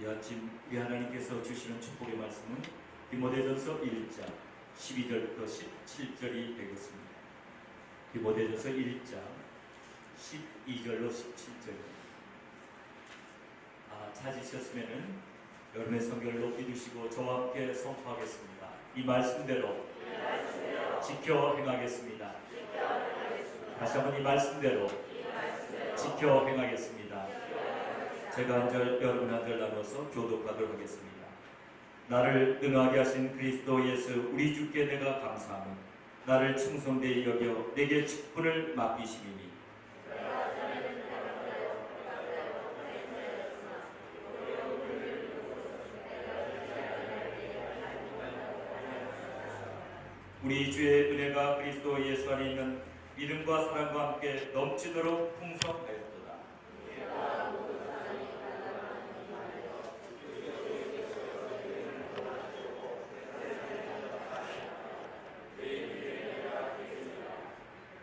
이 아침 우리 하나님께서 주시는 축복의 말씀은 디모데전서 1장 12절부터 17절이 되겠습니다. 디모데전서 1장 12절로 17절입니다. 찾으셨으면은 여러분의 성경을 높이 두시고 저와 함께 선포하겠습니다. 이 말씀대로 지켜 행하겠습니다. 다시 한번 이 말씀대로 지켜 행하겠습니다. 제가 한 절, 여러분 한 절 나눠서 교독하도록 하겠습니다. 나를 능하게 하신 그리스도 예수 우리 주께 내가 감사하며 나를 충성되이 여겨 내게 직분을 맡기심이니 우리 주의 은혜가 그리스도 예수 안에 있는 믿음과 사랑과 함께 넘치도록 풍성하였도다.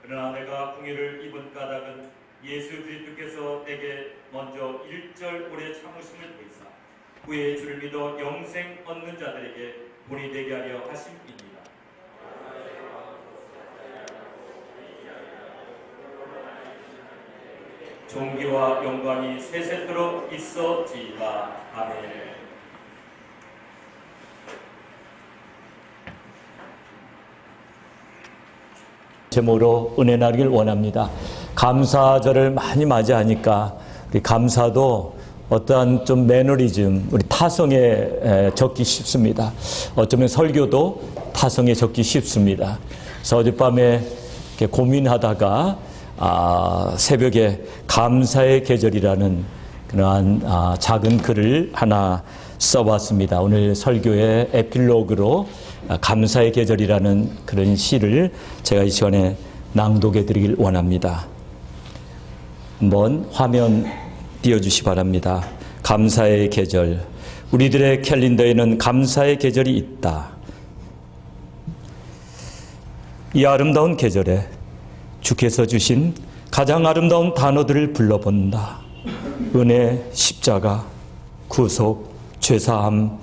그러나 내가 궁예를 입은 까닭은 예수 그리스도께서 내게 먼저 1절 오래 참으심을 보이사 후에 주를 믿어 영생 얻는 자들에게 본이 되게 하려 하심입니다. 존귀와 영광이 세세토록 있어지이다. 아멘. 제목으로 은혜 나기를 원합니다. 감사절을 많이 맞이하니까 우리 감사도 어떠한 좀 매너리즘, 우리 타성에 적기 쉽습니다. 어쩌면 설교도 타성에 적기 쉽습니다. 그래서 어젯밤에 이렇게 고민하다가 새벽에 감사의 계절이라는 그러한 작은 글을 하나 써봤습니다. 오늘 설교의 에필로그로 감사의 계절이라는 그런 시를 제가 이 시간에 낭독해 드리길 원합니다. 한번 화면 띄워주시 바랍니다. 감사의 계절. 우리들의 캘린더에는 감사의 계절이 있다. 이 아름다운 계절에 주께서 주신 가장 아름다운 단어들을 불러본다. 은혜, 십자가, 구속, 죄사함,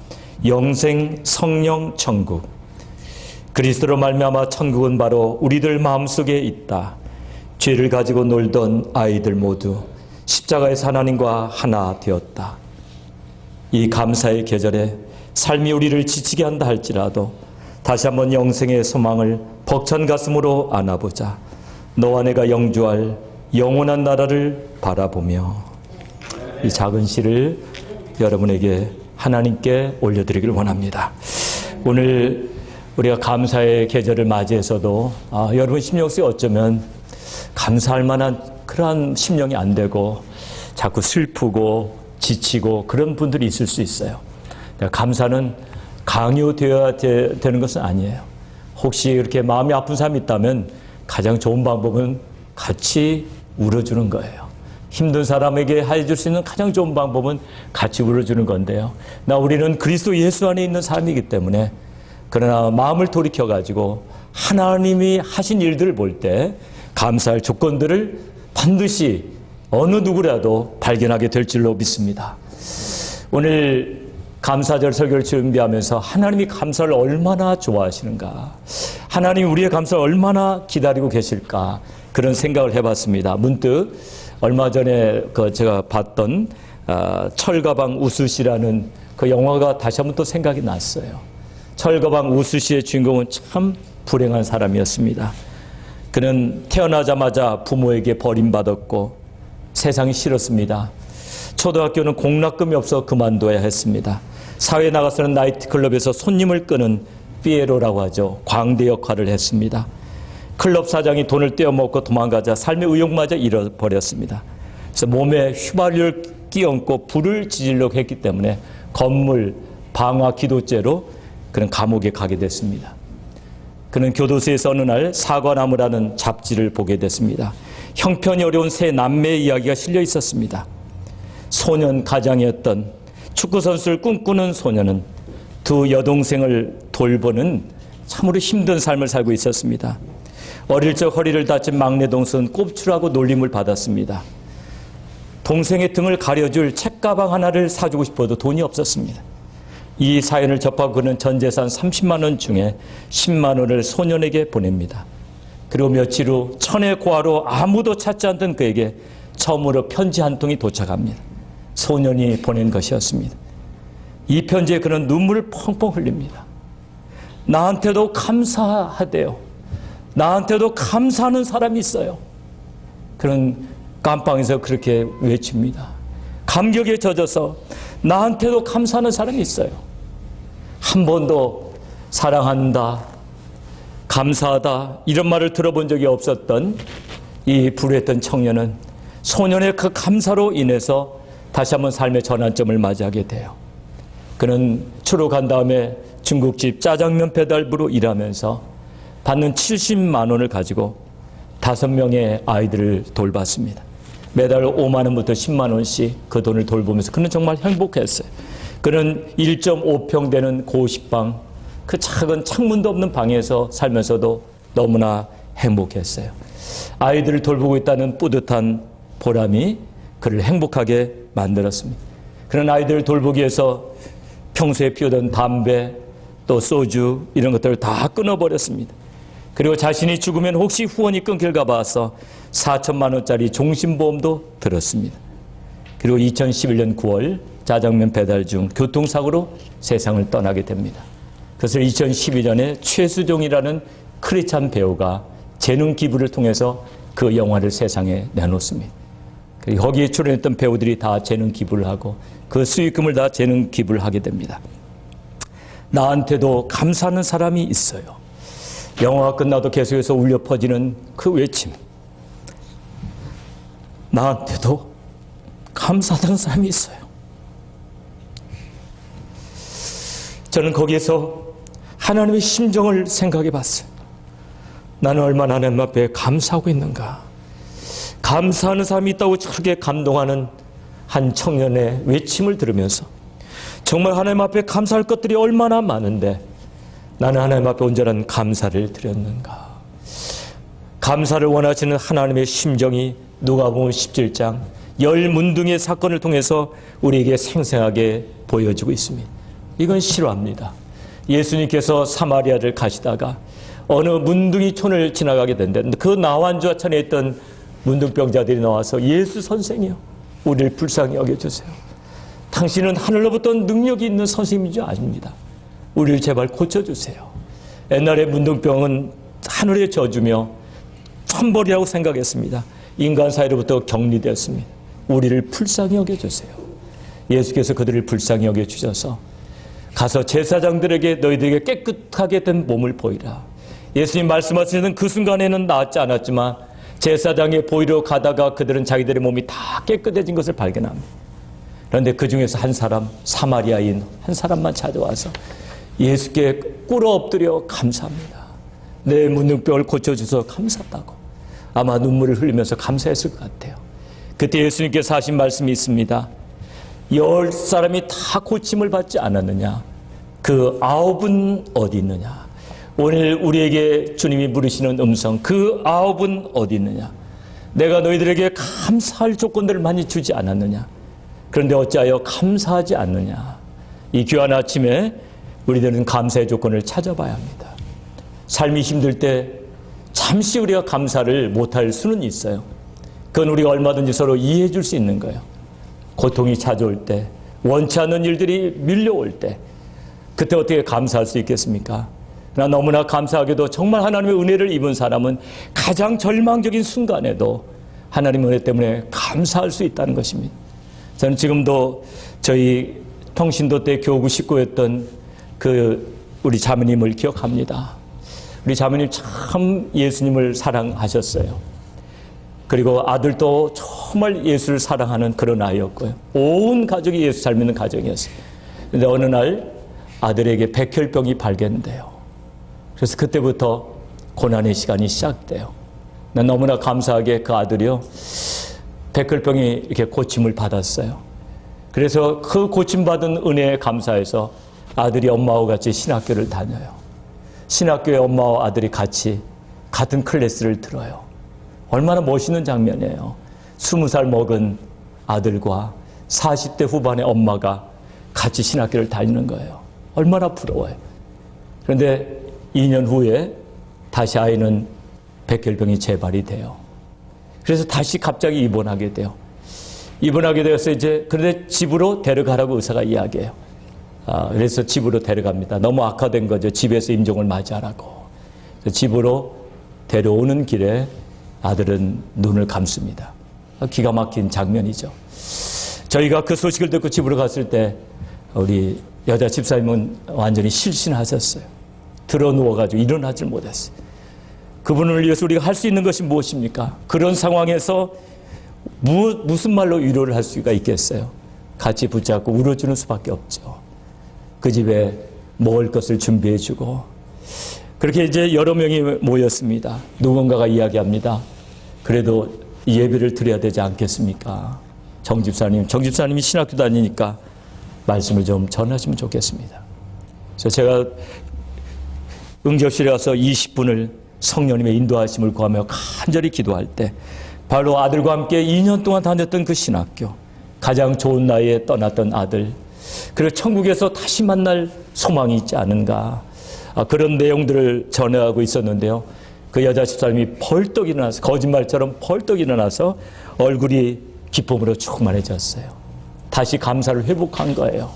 영생, 성령, 천국. 그리스도로 말미암아 천국은 바로 우리들 마음속에 있다. 죄를 가지고 놀던 아이들 모두 십자가에서 하나님과 하나 되었다. 이 감사의 계절에 삶이 우리를 지치게 한다 할지라도 다시 한번 영생의 소망을 벅찬 가슴으로 안아보자. 너와 내가 영주할 영원한 나라를 바라보며. 이 작은 시를 여러분에게 하나님께 올려드리길 원합니다. 오늘 우리가 감사의 계절을 맞이해서도 여러분 심령 속에 어쩌면 감사할 만한 그러한 심령이 안 되고 자꾸 슬프고 지치고 그런 분들이 있을 수 있어요. 감사는 강요되어야 되는 것은 아니에요. 혹시 이렇게 마음이 아픈 사람이 있다면 가장 좋은 방법은 같이 울어주는 거예요. 힘든 사람에게 해줄 수 있는 가장 좋은 방법은 같이 울어주는 건데요. 우리는 그리스도 예수 안에 있는 사람이기 때문에 그러나 마음을 돌이켜가지고 하나님이 하신 일들을 볼 때 감사할 조건들을 반드시 어느 누구라도 발견하게 될 줄로 믿습니다. 오늘 감사절 설교를 준비하면서 하나님이 감사를 얼마나 좋아하시는가, 하나님이 우리의 감사를 얼마나 기다리고 계실까, 그런 생각을 해봤습니다. 문득 얼마 전에 제가 봤던 철가방 우수시라는 그 영화가 다시 한번 또 생각이 났어요. 철가방 우수시의 주인공은 참 불행한 사람이었습니다. 그는 태어나자마자 부모에게 버림받았고 세상이 싫었습니다. 초등학교는 공락금이 없어 그만둬야 했습니다. 사회에 나가서는 나이트클럽에서 손님을 끄는 피에로라고 하죠. 광대 역할을 했습니다. 클럽 사장이 돈을 떼어먹고 도망가자 삶의 의욕마저 잃어버렸습니다. 그래서 몸에 휘발유를 끼얹고 불을 지지려고 했기 때문에 건물 방화 기도죄로 그는 감옥에 가게 됐습니다. 그는 교도소에서 어느 날 사과나무라는 잡지를 보게 됐습니다. 형편이 어려운 세 남매의 이야기가 실려 있었습니다. 소년 가장이었던 축구선수를 꿈꾸는 소년은 두 여동생을 돌보는 참으로 힘든 삶을 살고 있었습니다. 어릴 적 허리를 다친 막내 동생은 꼽추라고 놀림을 받았습니다. 동생의 등을 가려줄 책 책가방 하나를 사주고 싶어도 돈이 없었습니다. 이 사연을 접하고 그는 전 재산 30만 원 중에 10만 원을 소년에게 보냅니다. 그리고 며칠 후 천의 고아로 아무도 찾지 않던 그에게 처음으로 편지 한 통이 도착합니다. 소년이 보낸 것이었습니다. 이 편지에 그는 눈물을 펑펑 흘립니다. 나한테도 감사하대요. 나한테도 감사하는 사람이 있어요. 그는 깜빵에서 그렇게 외칩니다. 감격에 젖어서 나한테도 감사하는 사람이 있어요. 한 번도 사랑한다, 감사하다 이런 말을 들어본 적이 없었던 이 불우했던 청년은 소년의 그 감사로 인해서 다시 한번 삶의 전환점을 맞이하게 돼요. 그는 추록한 다음에 중국집 짜장면 배달부로 일하면서 받는 70만 원을 가지고 5명의 아이들을 돌봤습니다. 매달 5만 원부터 10만 원씩 그 돈을 돌보면서 그는 정말 행복했어요. 그는 1.5평 되는 고시방, 그 작은 창문도 없는 방에서 살면서도 너무나 행복했어요. 아이들을 돌보고 있다는 뿌듯한 보람이 그를 행복하게 만들었습니다. 그런 아이들을 돌보기 위해서 평소에 피우던 담배, 또 소주 이런 것들을 다 끊어버렸습니다. 그리고 자신이 죽으면 혹시 후원이 끊길까 봐서 4천만 원짜리 종신보험도 들었습니다. 그리고 2011년 9월 짜장면 배달 중 교통사고로 세상을 떠나게 됩니다. 그것을 2012년에 최수종이라는 크리스찬 배우가 재능 기부를 통해서 그 영화를 세상에 내놓습니다. 그리고 거기에 출연했던 배우들이 다 재능 기부를 하고 그 수익금을 다 재능 기부를 하게 됩니다. 나한테도 감사하는 사람이 있어요. 영화가 끝나도 계속해서 울려 퍼지는 그 외침. 나한테도 감사하는 사람이 있어요. 저는 거기에서 하나님의 심정을 생각해 봤어요. 나는 얼마나 하나님 앞에 감사하고 있는가. 감사하는 사람이 있다고 저렇게 감동하는 한 청년의 외침을 들으면서 정말 하나님 앞에 감사할 것들이 얼마나 많은데 나는 하나님 앞에 온전한 감사를 드렸는가. 감사를 원하시는 하나님의 심정이 누가복음 17장 10문둥이의 사건을 통해서 우리에게 생생하게 보여주고 있습니다. 이건 실화입니다. 예수님께서 사마리아를 가시다가 어느 문둥이촌을 지나가게 된다는데 그 나환주하천에 있던 문둥병자들이 나와서 예수 선생이요, 우리를 불쌍히 여겨주세요. 당신은 하늘로부터 능력이 있는 선생님인 줄 아십니다. 우리를 제발 고쳐주세요. 옛날에 문둥병은 하늘의 저주며 천벌이라고 생각했습니다. 인간 사이로부터 격리되었습니다. 우리를 불쌍히 여겨주세요. 예수께서 그들을 불쌍히 여겨주셔서 가서 제사장들에게 너희들에게 깨끗하게 된 몸을 보이라. 예수님 말씀하시는 그 순간에는 나았지 않았지만 제사장의 보이러 가다가 그들은 자기들의 몸이 다 깨끗해진 것을 발견합니다. 그런데 그 중에서 한 사람, 사마리아인 한 사람만 찾아와서 예수께 꿇어 엎드려 감사합니다. 내 문둥병을 고쳐주셔서 감사하다고 아마 눈물을 흘리면서 감사했을 것 같아요. 그때 예수님께서 하신 말씀이 있습니다. 10사람이 다 고침을 받지 않았느냐? 그 9은 어디 있느냐? 오늘 우리에게 주님이 물으시는 음성, 그 9은 어디 있느냐? 내가 너희들에게 감사할 조건들을 많이 주지 않았느냐? 그런데 어찌하여 감사하지 않느냐? 이 귀한 아침에 우리들은 감사의 조건을 찾아봐야 합니다. 삶이 힘들 때 잠시 우리가 감사를 못할 수는 있어요. 그건 우리가 얼마든지 서로 이해해 줄 수 있는 거예요. 고통이 찾아올 때, 원치 않는 일들이 밀려올 때, 그때 어떻게 감사할 수 있겠습니까? 그러나 너무나 감사하게도 정말 하나님의 은혜를 입은 사람은 가장 절망적인 순간에도 하나님의 은혜 때문에 감사할 수 있다는 것입니다. 저는 지금도 저희 통신도 때 교구 식구였던 그 우리 자매님을 기억합니다. 우리 자매님 참 예수님을 사랑하셨어요. 그리고 아들도 정말 예수를 사랑하는 그런 아이였고요. 온 가족이 예수 잘 믿는 가정이었어요. 그런데 어느 날 아들에게 백혈병이 발견돼요. 그래서 그때부터 고난의 시간이 시작돼요. 난 너무나 감사하게 그 아들이요, 백혈병이 이렇게 고침을 받았어요. 그래서 그 고침받은 은혜에 감사해서 아들이 엄마와 같이 신학교를 다녀요. 신학교에 엄마와 아들이 같이 같은 클래스를 들어요. 얼마나 멋있는 장면이에요. 20살 먹은 아들과 40대 후반의 엄마가 같이 신학교를 다니는 거예요. 얼마나 부러워요. 그런데 2년 후에 다시 아이는 백혈병이 재발이 돼요. 그래서 다시 갑자기 입원하게 돼요. 입원하게 되어서 그런데 집으로 데려가라고 의사가 이야기해요. 그래서 집으로 데려갑니다. 너무 악화된 거죠. 집에서 임종을 맞이하라고. 집으로 데려오는 길에 아들은 눈을 감습니다. 기가 막힌 장면이죠. 저희가 그 소식을 듣고 집으로 갔을 때 우리 여자 집사님은 완전히 실신하셨어요. 들어 누워가지고 일어나질 못했어요. 그분을 위해서 우리가 할 수 있는 것이 무엇입니까? 그런 상황에서 무슨 말로 위로를 할 수가 있겠어요? 같이 붙잡고 울어주는 수밖에 없죠. 그 집에 먹을 것을 준비해주고 그렇게 여러 명이 모였습니다. 누군가가 이야기합니다. 그래도 예배를 드려야 되지 않겠습니까? 정집사님이 신학교 다니니까 말씀을 좀 전하시면 좋겠습니다. 그래서 제가 응접실에 가서 20분을 성령님의 인도하심을 구하며 간절히 기도할 때 바로 아들과 함께 2년 동안 다녔던 그 신학교, 가장 좋은 나이에 떠났던 아들, 그리고 천국에서 다시 만날 소망이 있지 않은가, 그런 내용들을 전해하고 있었는데요. 그 여자 집사님이 벌떡 일어나서, 거짓말처럼 벌떡 일어나서 얼굴이 기쁨으로 충만해졌어요. 다시 감사를 회복한 거예요.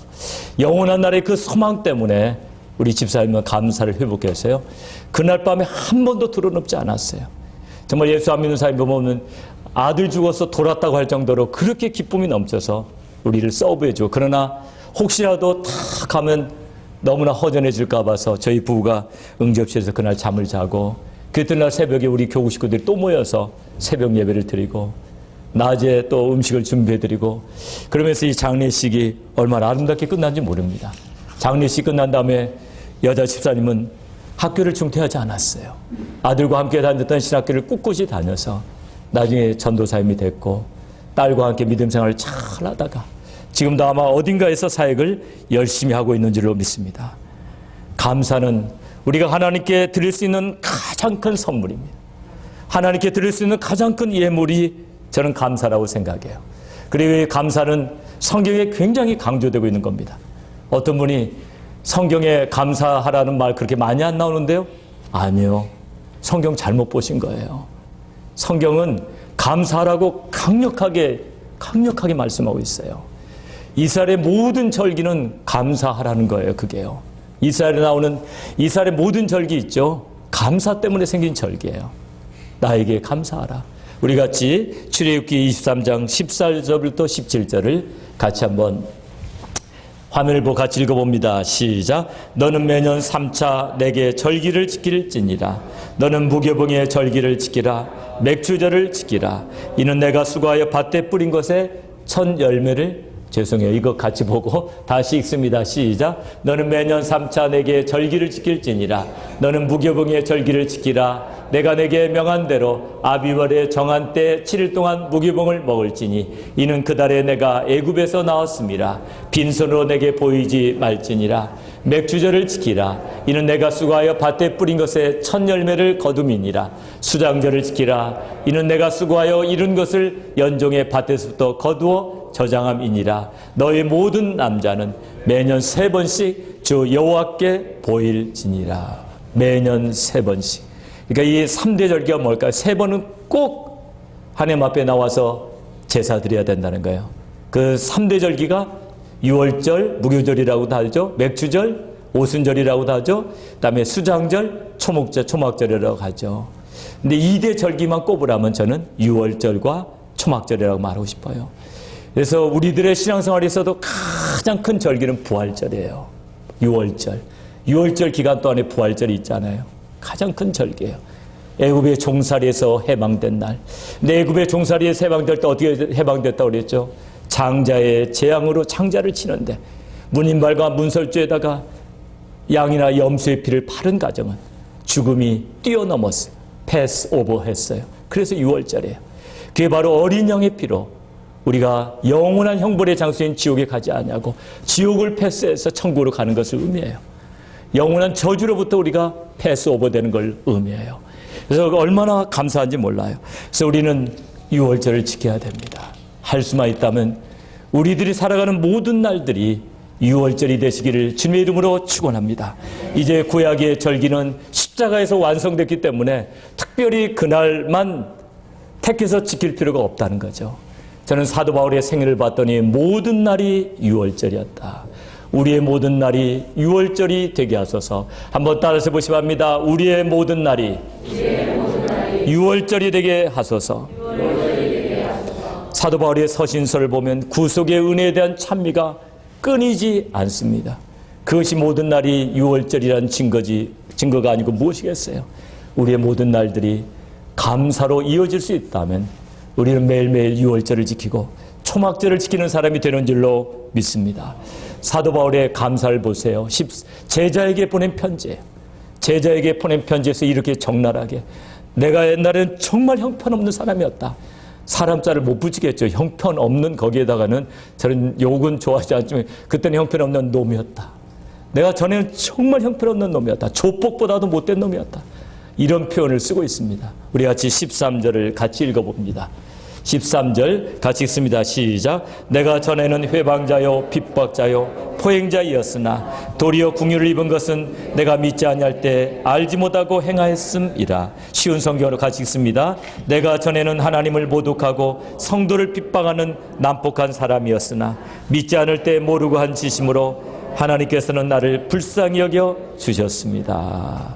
영원한 날의 그 소망 때문에 우리 집사님은 감사를 회복했어요. 그날 밤에 한 번도 드러눕지 않았어요. 정말 예수 안 믿는 사람이 보면 아들 죽어서 돌았다고 할 정도로 그렇게 기쁨이 넘쳐서 우리를 서브해주고, 그러나 혹시라도 탁 가면 너무나 허전해질까 봐서 저희 부부가 응접실에서 그날 잠을 자고, 그 이튿날 새벽에 우리 교구 식구들이 또 모여서 새벽 예배를 드리고 낮에 또 음식을 준비해드리고, 그러면서 이 장례식이 얼마나 아름답게 끝난지 모릅니다. 장례식 끝난 다음에 여자 집사님은 학교를 중퇴하지 않았어요. 아들과 함께 다녔던 신학교를 꿋꿋이 다녀서 나중에 전도사님이 됐고, 딸과 함께 믿음 생활을 잘 하다가 지금도 아마 어딘가에서 사역을 열심히 하고 있는 줄로 믿습니다. 감사는 우리가 하나님께 드릴 수 있는 가장 큰 선물입니다. 하나님께 드릴 수 있는 가장 큰 예물이 저는 감사라고 생각해요. 그리고 이 감사는 성경에 굉장히 강조되고 있는 겁니다. 어떤 분이 성경에 감사하라는 말 그렇게 많이 안 나오는데요? 아니요. 성경 잘못 보신 거예요. 성경은 감사하라고 강력하게 말씀하고 있어요. 이스라엘의 모든 절기는 감사하라는 거예요. 그게요. 이스라엘에 나오는 이스라엘의 모든 절기 있죠. 감사 때문에 생긴 절기예요. 나에게 감사하라. 우리 같이 출애굽기 23장 14절부터 17절을 같이 한번 화면을 보고 같이 읽어봅니다. 시작. 너는 매년 3차 내게 절기를 지킬지니라. 너는 무교봉의 절기를 지키라. 맥주절을 지키라. 이는 내가 수고하여 밭에 뿌린 것에 첫 열매를, 죄송해요. 이거 같이 보고 다시 읽습니다. 시작. 너는 매년 3차 내게 절기를 지킬지니라. 너는 무교봉의 절기를 지키라. 내가 내게 명한 대로 아비월에 정한 때 7일 동안 무교봉을 먹을지니 이는 그 달에 내가 애굽에서 나왔음이라. 빈손으로 내게 보이지 말지니라. 맥주절을 지키라. 이는 내가 수고하여 밭에 뿌린 것에 첫 열매를 거둠이니라. 수장절을 지키라. 이는 내가 수고하여 이룬 것을 연종의 밭에서부터 거두어 저장함이니라. 너희 모든 남자는 매년 3번씩 주 여호와께 보일지니라. 매년 3번씩. 그러니까 이 3대 절기가 뭘까요? 3번은 꼭 하나님 앞에 나와서 제사 드려야 된다는 거예요. 그 3대 절기가 유월절, 무교절이라고도 하죠. 맥주절, 오순절이라고도 하죠. 그다음에 수장절, 초막절이라고 하죠. 근데 2대 절기만 꼽으라면 저는 유월절과 초막절이라고 말하고 싶어요. 그래서 우리들의 신앙생활에서도 가장 큰 절기는 부활절이에요. 유월절 기간 동안에 부활절이 있잖아요. 가장 큰 절기예요. 애굽의 종살이에서 해방된 날. 근데 애굽의 종살이에서 해방될 때 어떻게 해방됐다고 그랬죠? 장자의 재앙으로 장자를 치는데 문인발과 문설주에다가 양이나 염소의 피를 바른 가정은 죽음이 뛰어넘었어요. 패스 오버 했어요. 그래서 유월절이에요. 그게 바로 어린 양의 피로 우리가 영원한 형벌의 장소인 지옥에 가지 않냐고, 지옥을 패스해서 천국으로 가는 것을 의미해요. 영원한 저주로부터 우리가 패스 오버되는 걸 의미해요. 그래서 얼마나 감사한지 몰라요. 그래서 우리는 유월절을 지켜야 됩니다. 할 수만 있다면 우리들이 살아가는 모든 날들이 유월절이 되시기를 주님의 이름으로 축원합니다. 이제 구약의 절기는 십자가에서 완성됐기 때문에 특별히 그날만 택해서 지킬 필요가 없다는 거죠. 저는 사도 바울의 생일을 봤더니 모든 날이 유월절이었다. 우리의 모든 날이 유월절이 되게 하소서. 한번 따라서 보시기 바랍니다. 우리의 모든 날이 유월절이 되게 하소서. 사도 바울의 서신서를 보면 구속의 은혜에 대한 찬미가 끊이지 않습니다. 그것이 모든 날이 유월절이라는 증거가 아니고 무엇이겠어요? 우리의 모든 날들이 감사로 이어질 수 있다면 우리는 매일매일 유월절을 지키고 초막절을 지키는 사람이 되는 줄로 믿습니다. 사도 바울의 감사를 보세요. 제자에게 보낸 편지예요. 제자에게 보낸 편지에서 이렇게 적나라하게, 내가 옛날에는 정말 형편없는 사람이었다. 사람자를 못 붙이겠죠. 형편없는, 거기에다가는 저는 욕은 좋아하지 않지만 그때는 형편없는 놈이었다. 내가 전에는 정말 형편없는 놈이었다. 조폭보다도 못된 놈이었다. 이런 표현을 쓰고 있습니다. 우리 같이 13절을 같이 읽어봅니다. 13절 같이 읽습니다. 시작. 내가 전에는 회방자요 핍박자요 포행자이었으나 도리어 궁유를 입은 것은 내가 믿지 아니할 때 알지 못하고 행하였음이라. 쉬운 성경으로 같이 읽습니다. 내가 전에는 하나님을 모독하고 성도를 핍박하는 난폭한 사람이었으나 믿지 않을 때 모르고 한 짓임으로 하나님께서는 나를 불쌍히 여겨 주셨습니다.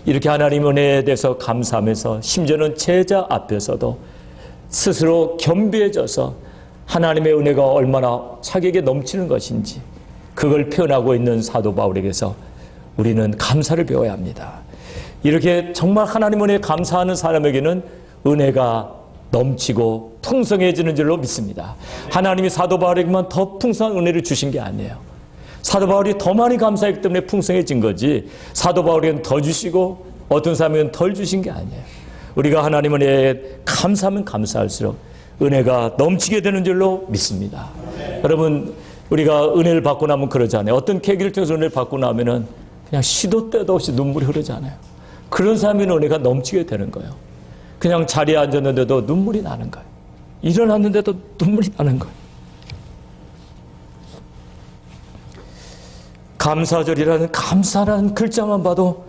이렇게 하나님 은혜에 대해서 감사하면서 심지어는 제자 앞에서도 스스로 겸비해져서 하나님의 은혜가 얼마나 자기에게 넘치는 것인지 그걸 표현하고 있는 사도 바울에게서 우리는 감사를 배워야 합니다. 이렇게 정말 하나님 은혜에 감사하는 사람에게는 은혜가 넘치고 풍성해지는 줄로 믿습니다. 하나님이 사도 바울에게만 더 풍성한 은혜를 주신 게 아니에요. 사도 바울이 더 많이 감사했기 때문에 풍성해진 거지, 사도 바울에게는 더 주시고 어떤 사람에게는 덜 주신 게 아니에요. 우리가 하나님 은혜에 감사하면 감사할수록 은혜가 넘치게 되는 줄로 믿습니다. 여러분, 우리가 은혜를 받고 나면 그러잖아요. 어떤 계기를 통해서 은혜를 받고 나면은 그냥 시도 때도 없이 눈물이 흐르잖아요. 그런 사람에는 은혜가 넘치게 되는 거예요. 그냥 자리에 앉았는데도 눈물이 나는 거예요. 일어났는데도 눈물이 나는 거예요. 감사절이라는, 감사라는 글자만 봐도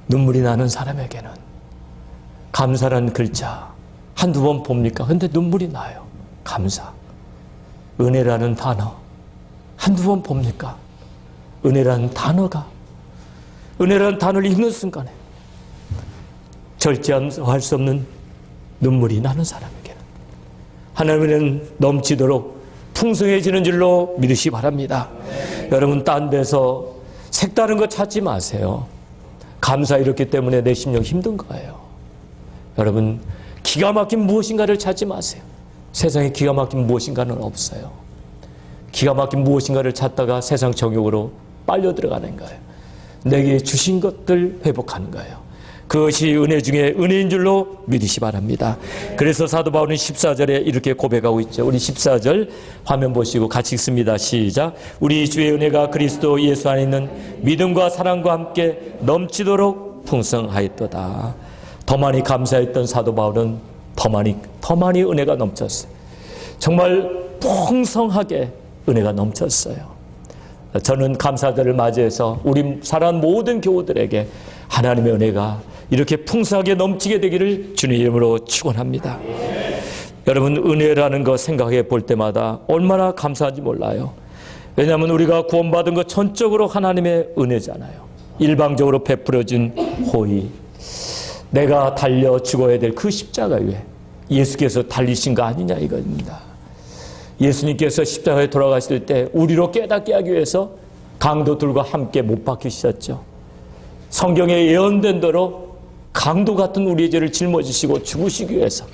눈물이 나는 사람에게는 감사라는 글자 한두 번 봅니까? 근데 눈물이 나요. 감사. 은혜라는 단어 한두 번 봅니까? 은혜라는 단어가, 은혜라는 단어를 읽는 순간에 절제할 수 없는 눈물이 나는 사람에게는 하나님은 넘치도록 풍성해지는 줄로 믿으시기 바랍니다. 여러분, 딴 데서 색다른 거 찾지 마세요. 감사 이렇기 때문에 내 심령 힘든 거예요. 여러분, 기가 막힌 무엇인가를 찾지 마세요. 세상에 기가 막힌 무엇인가는 없어요. 기가 막힌 무엇인가를 찾다가 세상 정욕으로 빨려 들어가는 거예요. 내게 주신 것들 회복하는 거예요. 그것이 은혜 중에 은혜인 줄로 믿으시 바랍니다. 그래서 사도 바울은 14절에 이렇게 고백하고 있죠. 우리 14절 화면 보시고 같이 읽습니다. 시작. 우리 주의 은혜가 그리스도 예수 안에 있는 믿음과 사랑과 함께 넘치도록 풍성하였도다. 더 많이 감사했던 사도 바울은 더 많이 은혜가 넘쳤어요. 정말 풍성하게 은혜가 넘쳤어요. 저는 감사절을 맞이해서 우리 사랑하는 모든 교우들에게 하나님의 은혜가 이렇게 풍성하게 넘치게 되기를 주님의 이름으로 축원합니다. 여러분, 은혜라는 거 생각해 볼 때마다 얼마나 감사한지 몰라요. 왜냐하면 우리가 구원받은 것 전적으로 하나님의 은혜잖아요. 일방적으로 베풀어진 호의, 내가 달려 죽어야 될 그 십자가 위에 예수께서 달리신 거 아니냐 이겁니다. 예수님께서 십자가에 돌아가실 때 우리로 깨닫게 하기 위해서 강도들과 함께 못 박히셨죠. 성경에 예언된 대로 강도 같은 우리의 죄를 짊어지시고 죽으시기 위해서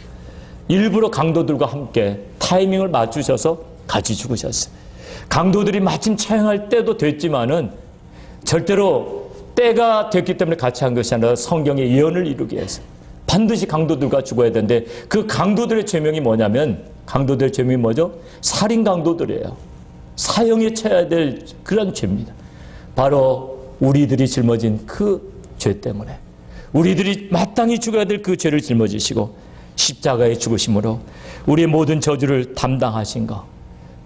일부러 강도들과 함께 타이밍을 맞추셔서 같이 죽으셨어요. 강도들이 마침 처형할 때도 됐지만은 절대로 때가 됐기 때문에 같이 한 것이 아니라 성경의 예언을 이루기 위해서 반드시 강도들과 죽어야 되는데, 그 강도들의 죄명이 뭐냐면, 강도들의 죄명이 뭐죠? 살인 강도들이에요. 사형에 처해야 될 그런 죄입니다. 바로 우리들이 짊어진 그 죄 때문에 우리들이 마땅히 죽어야 될 그 죄를 짊어지시고 십자가에 죽으심으로 우리의 모든 저주를 담당하신 거,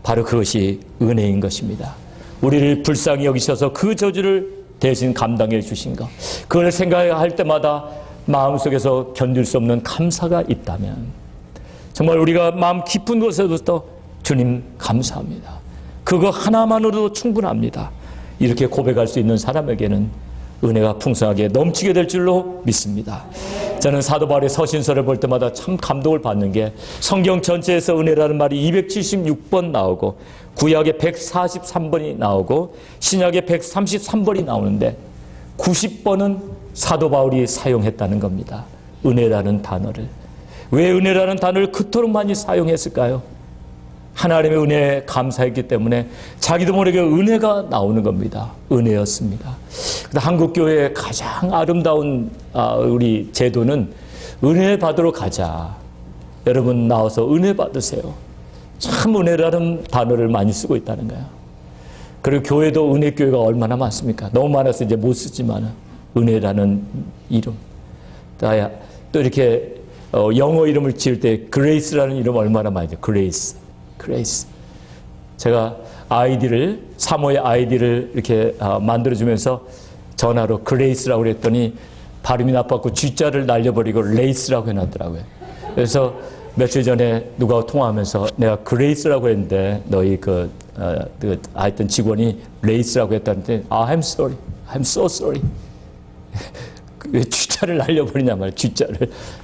바로 그것이 은혜인 것입니다. 우리를 불쌍히 여기셔서 그 저주를 대신 감당해 주신 것, 그걸 생각할 때마다 마음속에서 견딜 수 없는 감사가 있다면 정말 우리가 마음 깊은 곳에서부터 주님 감사합니다. 그거 하나만으로도 충분합니다. 이렇게 고백할 수 있는 사람에게는 은혜가 풍성하게 넘치게 될 줄로 믿습니다. 저는 사도 바울의 서신서를 볼 때마다 참 감동을 받는 게 성경 전체에서 은혜라는 말이 276번 나오고 구약에 143번이 나오고 신약에 133번이 나오는데 90번은 사도 바울이 사용했다는 겁니다. 은혜라는 단어를. 왜 은혜라는 단어를 그토록 많이 사용했을까요? 하나님의 은혜에 감사했기 때문에 자기도 모르게 은혜가 나오는 겁니다. 은혜였습니다. 한국교회의 가장 아름다운 우리 제도는 은혜 받으러 가자. 여러분 나와서 은혜 받으세요. 참 은혜라는 단어를 많이 쓰고 있다는 거예요. 그리고 교회도 은혜교회가 얼마나 많습니까? 너무 많아서 이제 못 쓰지만 은혜라는 이름. 또 이렇게 영어 이름을 지을 때 그레이스라는 이름 얼마나 많이 돼요. 그레이스. 제가 사모의 아이디를 이렇게 만들어주면서 전화로 그레이스라고 그랬더니 발음이 나빴고 G자를 날려버리고 레이스라고 해놨더라고요. 그래서 며칠 전에 누가 통화하면서 내가 그레이스라고 했는데 너희 하여튼 직원이 레이스라고 했다는데 I'm sorry. I'm so sorry. 왜 G자를 날려버리냐 말이야.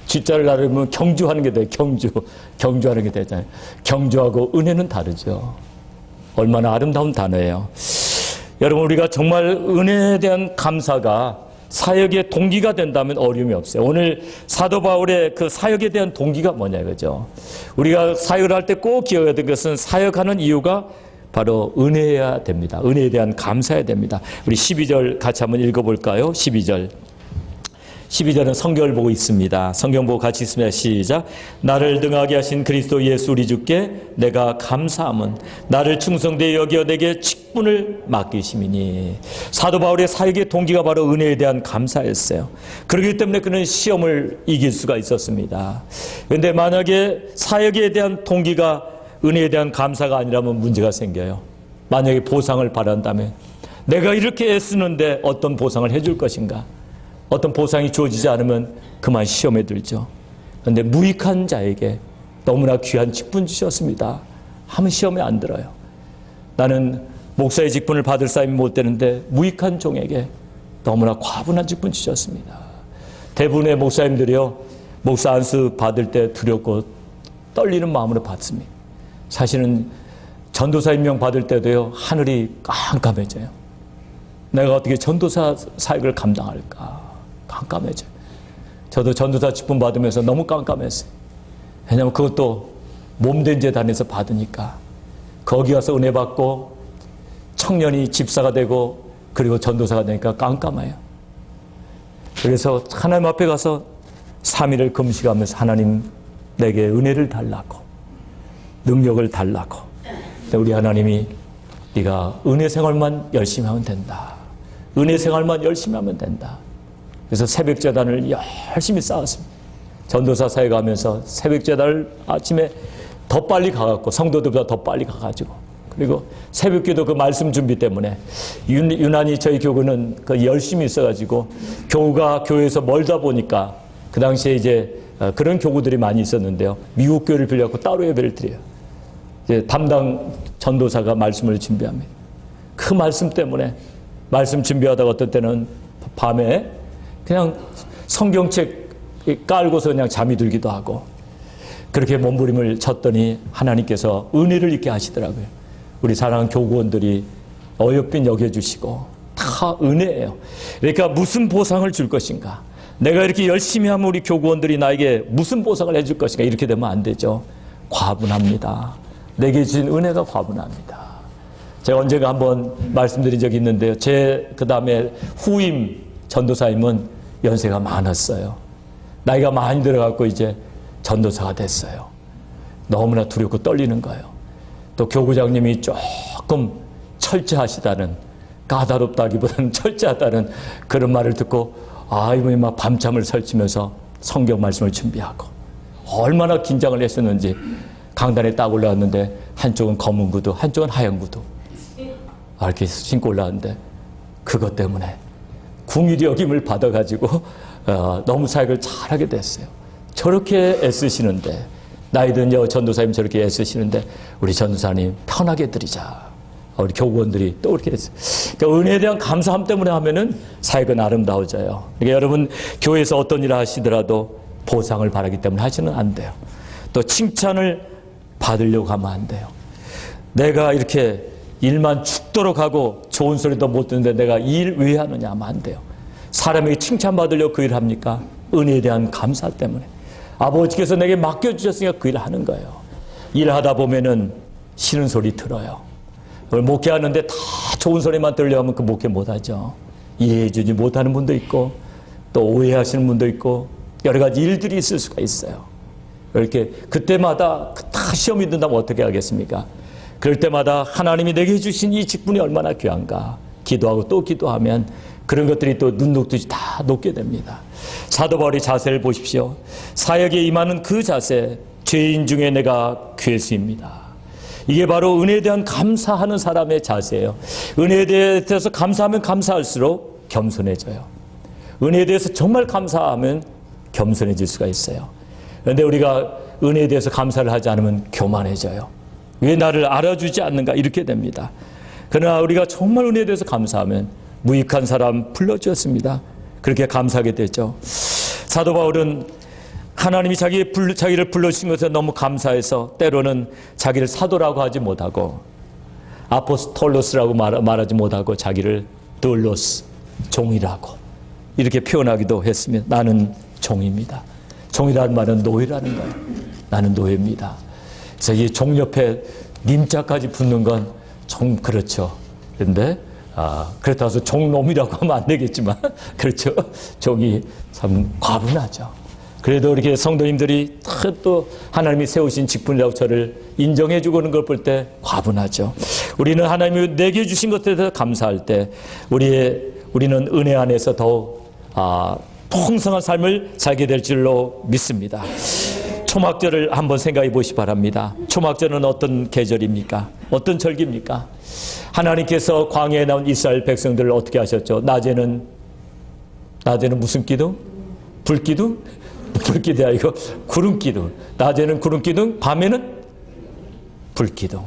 G자를 날리면 경주하는 게 돼. 경주하는 게 되잖아요. 경주하고 은혜는 다르죠. 얼마나 아름다운 단어예요. 여러분 우리가 정말 은혜에 대한 감사가 사역의 동기가 된다면 어려움이 없어요. 오늘 사도 바울의 그 사역에 대한 동기가 뭐냐 이거죠. 우리가 사역을 할 때 꼭 기억해야 될 것은 사역하는 이유가 바로 은혜여야 됩니다. 은혜에 대한 감사해야 됩니다. 우리 12절 같이 한번 읽어볼까요? 12절은 성경을 보고 있습니다. 성경 보고 같이 있습니다. 시작. 나를 등하게 하신 그리스도 예수 우리 주께 내가 감사함은 나를 충성되이 여겨 내게 직분을 맡기심이니. 사도 바울의 사역의 동기가 바로 은혜에 대한 감사였어요. 그렇기 때문에 그는 시험을 이길 수가 있었습니다. 그런데 만약에 사역에 대한 동기가 은혜에 대한 감사가 아니라면 문제가 생겨요. 만약에 보상을 바란다면 내가 이렇게 애쓰는데 어떤 보상을 해줄 것인가? 어떤 보상이 주어지지 않으면 그만 시험에 들죠. 그런데 무익한 자에게 너무나 귀한 직분 주셨습니다. 하면 시험에 안 들어요. 나는 목사의 직분을 받을 사람이 못 되는데 무익한 종에게 너무나 과분한 직분 주셨습니다. 대부분의 목사님들이요, 목사 안수 받을 때 두렵고 떨리는 마음으로 받습니다. 사실은 전도사 임명 받을 때도요, 하늘이 깜깜해져요. 내가 어떻게 전도사 사역을 감당할까? 깜깜해져요. 저도 전도사 직분 받으면서 너무 깜깜했어요. 왜냐하면 그것도 몸된 재단에서 받으니까 거기 가서 은혜 받고 청년이 집사가 되고 그리고 전도사가 되니까 깜깜해요. 그래서 하나님 앞에 가서 3일을 금식하면서 하나님 내게 은혜를 달라고, 능력을 달라고. 우리 하나님이 네가 은혜 생활만 열심히 하면 된다. 은혜 생활만 열심히 하면 된다. 그래서 새벽재단을 열심히 쌓았습니다. 전도사 사역하면서 새벽재단을 아침에 더 빨리 가갖고 성도들보다 더 빨리 가가지고, 그리고 새벽기도 그 말씀 준비 때문에 유난히 저희 교구는 그 열심히 있어가지고 교우가 교회에서 멀다 보니까 그 당시에 이제 그런 교구들이 많이 있었는데요. 미국 교회를 빌려갖고 따로 예배를 드려요. 이제 담당 전도사가 말씀을 준비합니다. 그 말씀 때문에 말씀 준비하다가 어떤 때는 밤에 그냥 성경책 깔고서 그냥 잠이 들기도 하고 그렇게 몸부림을 쳤더니 하나님께서 은혜를 있게 하시더라고요. 우리 사랑하는 교구원들이 어여삐 여겨주시고 다 은혜예요. 그러니까 무슨 보상을 줄 것인가? 내가 이렇게 열심히 하면 우리 교구원들이 나에게 무슨 보상을 해줄 것인가? 이렇게 되면 안 되죠. 과분합니다. 내게 주신 은혜가 과분합니다. 제가 언젠가 한번 말씀드린 적이 있는데요. 그 다음에 후임 전도사님은 연세가 많았어요. 나이가 많이 들어갖고 이제 전도사가 됐어요. 너무나 두렵고 떨리는 거예요. 또 교구장님이 조금 철저하시다는, 까다롭다기보다는 철저하다는 그런 말을 듣고 이분이 막 밤잠을 설치면서 성경 말씀을 준비하고 얼마나 긴장을 했었는지 강단에 딱 올라왔는데 한쪽은 검은 구두, 한쪽은 하얀 구두. 이렇게 신고 올라왔는데 그것 때문에 궁일이 여김을 받아가지고 너무 사역을 잘하게 됐어요. 저렇게 애쓰시는데 나이 든 전도사님 저렇게 애쓰시는데 우리 전도사님 편하게 드리자. 우리 교구원들이 또 그렇게 했어요. 그러니까 은혜에 대한 감사함 때문에 하면은 사역은 아름다워져요. 그러니까 여러분 교회에서 어떤 일을 하시더라도 보상을 바라기 때문에 하시면 안 돼요. 또 칭찬을 받으려고 하면 안 돼요. 내가 이렇게 일만 죽도록 하고 좋은 소리도 못 듣는데 내가 이 일 왜 하느냐 하면 안 돼요. 사람에게 칭찬받으려고 그 일을 합니까? 은혜에 대한 감사 때문에. 아버지께서 내게 맡겨주셨으니까 그 일을 하는 거예요. 일하다 보면은 싫은 소리 들어요. 목회하는데 다 좋은 소리만 들려면 그 목회 못하죠. 이해해주지 못하는 분도 있고 또 오해하시는 분도 있고 여러 가지 일들이 있을 수가 있어요. 이렇게 그때마다 다 시험이 든다면 어떻게 하겠습니까? 그럴 때마다 하나님이 내게 주신 이 직분이 얼마나 귀한가. 기도하고 또 기도하면 그런 것들이 또 눈 녹듯이 다 녹게 됩니다. 사도 바울의 자세를 보십시오. 사역에 임하는 그 자세, 죄인 중에 내가 괴수입니다. 이게 바로 은혜에 대한 감사하는 사람의 자세예요. 은혜에 대해서 감사하면 감사할수록 겸손해져요. 은혜에 대해서 정말 감사하면 겸손해질 수가 있어요. 그런데 우리가 은혜에 대해서 감사를 하지 않으면 교만해져요. 왜 나를 알아주지 않는가 이렇게 됩니다. 그러나 우리가 정말 은혜에 대해서 감사하면 무익한 사람 불러주었습니다. 그렇게 감사하게 되죠. 사도 바울은 하나님이 자기를 불러주신 것에 너무 감사해서 때로는 자기를 사도라고 하지 못하고 아포스톨로스라고 말하지 못하고 자기를 돌로스, 종이라고 이렇게 표현하기도 했으면 나는 종입니다. 종이라는 말은 노예라는 거예요. 나는 노예입니다. 그래서 이 종 옆에 님자까지 붙는 건 좀 그렇죠. 그런데 그렇다고 해서 종놈이라고 하면 안 되겠지만 그렇죠. 종이 참 과분하죠. 그래도 이렇게 성도님들이 또 하나님이 세우신 직분이라고 저를 인정해 주고 있는 걸 볼 때 과분하죠. 우리는 하나님이 내게 주신 것에 대해서 감사할 때 우리는 은혜 안에서 더욱 풍성한 삶을 살게 될 줄로 믿습니다. 초막절을 한번 생각해 보시기 바랍니다. 초막절은 어떤 계절입니까? 어떤 절기입니까? 하나님께서 광야에 나온 이스라엘 백성들을 어떻게 하셨죠? 낮에는 무슨 기둥? 불기둥? 불기둥이 아니고 구름기둥. 낮에는 구름기둥, 밤에는 불기둥.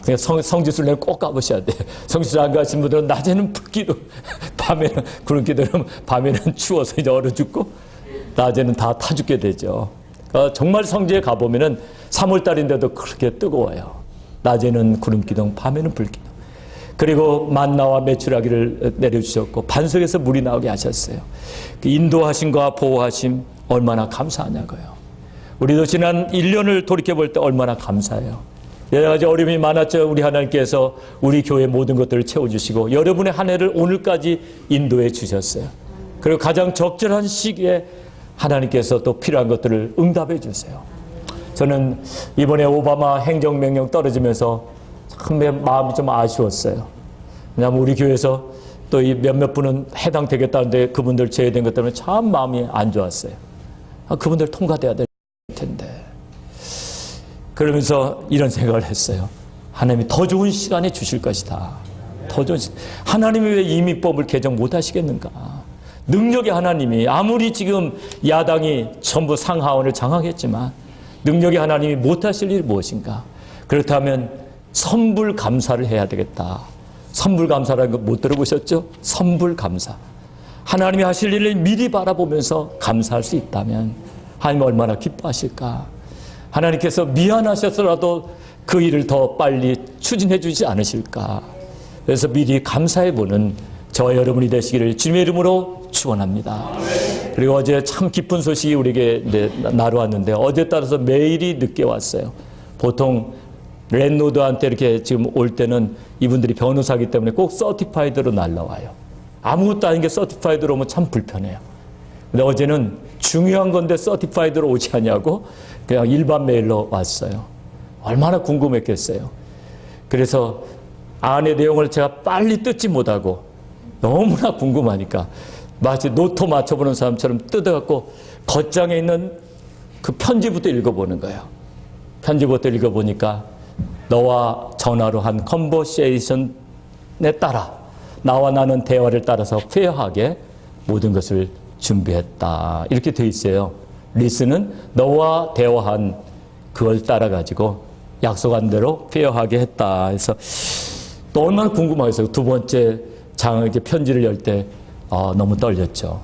그냥 성지순례는 꼭 가보셔야 돼요. 성지순례 안 가신 분들은 낮에는 불기둥, 밤에는 구름기둥, 밤에는 추워서 이제 얼어 죽고, 낮에는 다 타 죽게 되죠. 정말 성지에 가보면은 3월달인데도 그렇게 뜨거워요. 낮에는 구름기둥, 밤에는 불기둥. 그리고 만나와 메추라기를 내려주셨고 반석에서 물이 나오게 하셨어요. 그 인도하심과 보호하심 얼마나 감사하냐고요. 우리도 지난 1년을 돌이켜볼 때 얼마나 감사해요. 여러 가지 어려움이 많았죠. 우리 하나님께서 우리 교회 모든 것들을 채워주시고 여러분의 한 해를 오늘까지 인도해 주셨어요. 그리고 가장 적절한 시기에 하나님께서 또 필요한 것들을 응답해 주세요. 저는 이번에 오바마 행정명령 떨어지면서 참 마음이 좀 아쉬웠어요. 왜냐하면 우리 교회에서 또 이 몇몇 분은 해당되겠다는데 그분들 제외된 것 때문에 참 마음이 안 좋았어요. 그분들 통과돼야 될 텐데. 그러면서 이런 생각을 했어요. 하나님이 더 좋은 시간에 주실 것이다. 더 좋은 시간. 하나님이 왜 이민법을 개정 못 하시겠는가? 능력의 하나님이 아무리 지금 야당이 전부 상하원을 장악했지만 능력의 하나님이 못 하실 일이 무엇인가? 그렇다면 선불 감사를 해야 되겠다. 선불 감사라는 거 못 들어보셨죠? 선불 감사. 하나님이 하실 일을 미리 바라보면서 감사할 수 있다면 하나님 얼마나 기뻐하실까? 하나님께서 미안하셔서라도 그 일을 더 빨리 추진해 주지 않으실까? 그래서 미리 감사해보는 저와 여러분이 되시기를 주님의 이름으로 축원합니다. 그리고 어제 참 기쁜 소식이 우리에게 날아왔는데 어제 따라서 매일이 늦게 왔어요. 보통 랜로드한테 이렇게 지금 올 때는 이분들이 변호사기 때문에 꼭 서티파이드로 날라와요. 아무것도 아닌 게 서티파이드로 오면 참 불편해요. 근데 어제는 중요한 건데 서티파이드로 오지 않냐고 그냥 일반 메일로 왔어요. 얼마나 궁금했겠어요. 그래서 안의 내용을 제가 빨리 뜯지 못하고 너무나 궁금하니까 마치 노트 맞춰보는 사람처럼 뜯어갖고 겉장에 있는 그 편지부터 읽어보는 거예요. 편지부터 읽어보니까 너와 전화로 한 컨버세이션에 따라 나와 나는 대화를 따라서 페어하게 모든 것을 준비했다. 이렇게 돼 있어요. 리스는 너와 대화한 그걸 따라가지고 약속한 대로 페어하게 했다. 그래서 또 얼마나 궁금하겠어요. 두 번째 장 이렇게 편지를 열 때 너무 떨렸죠.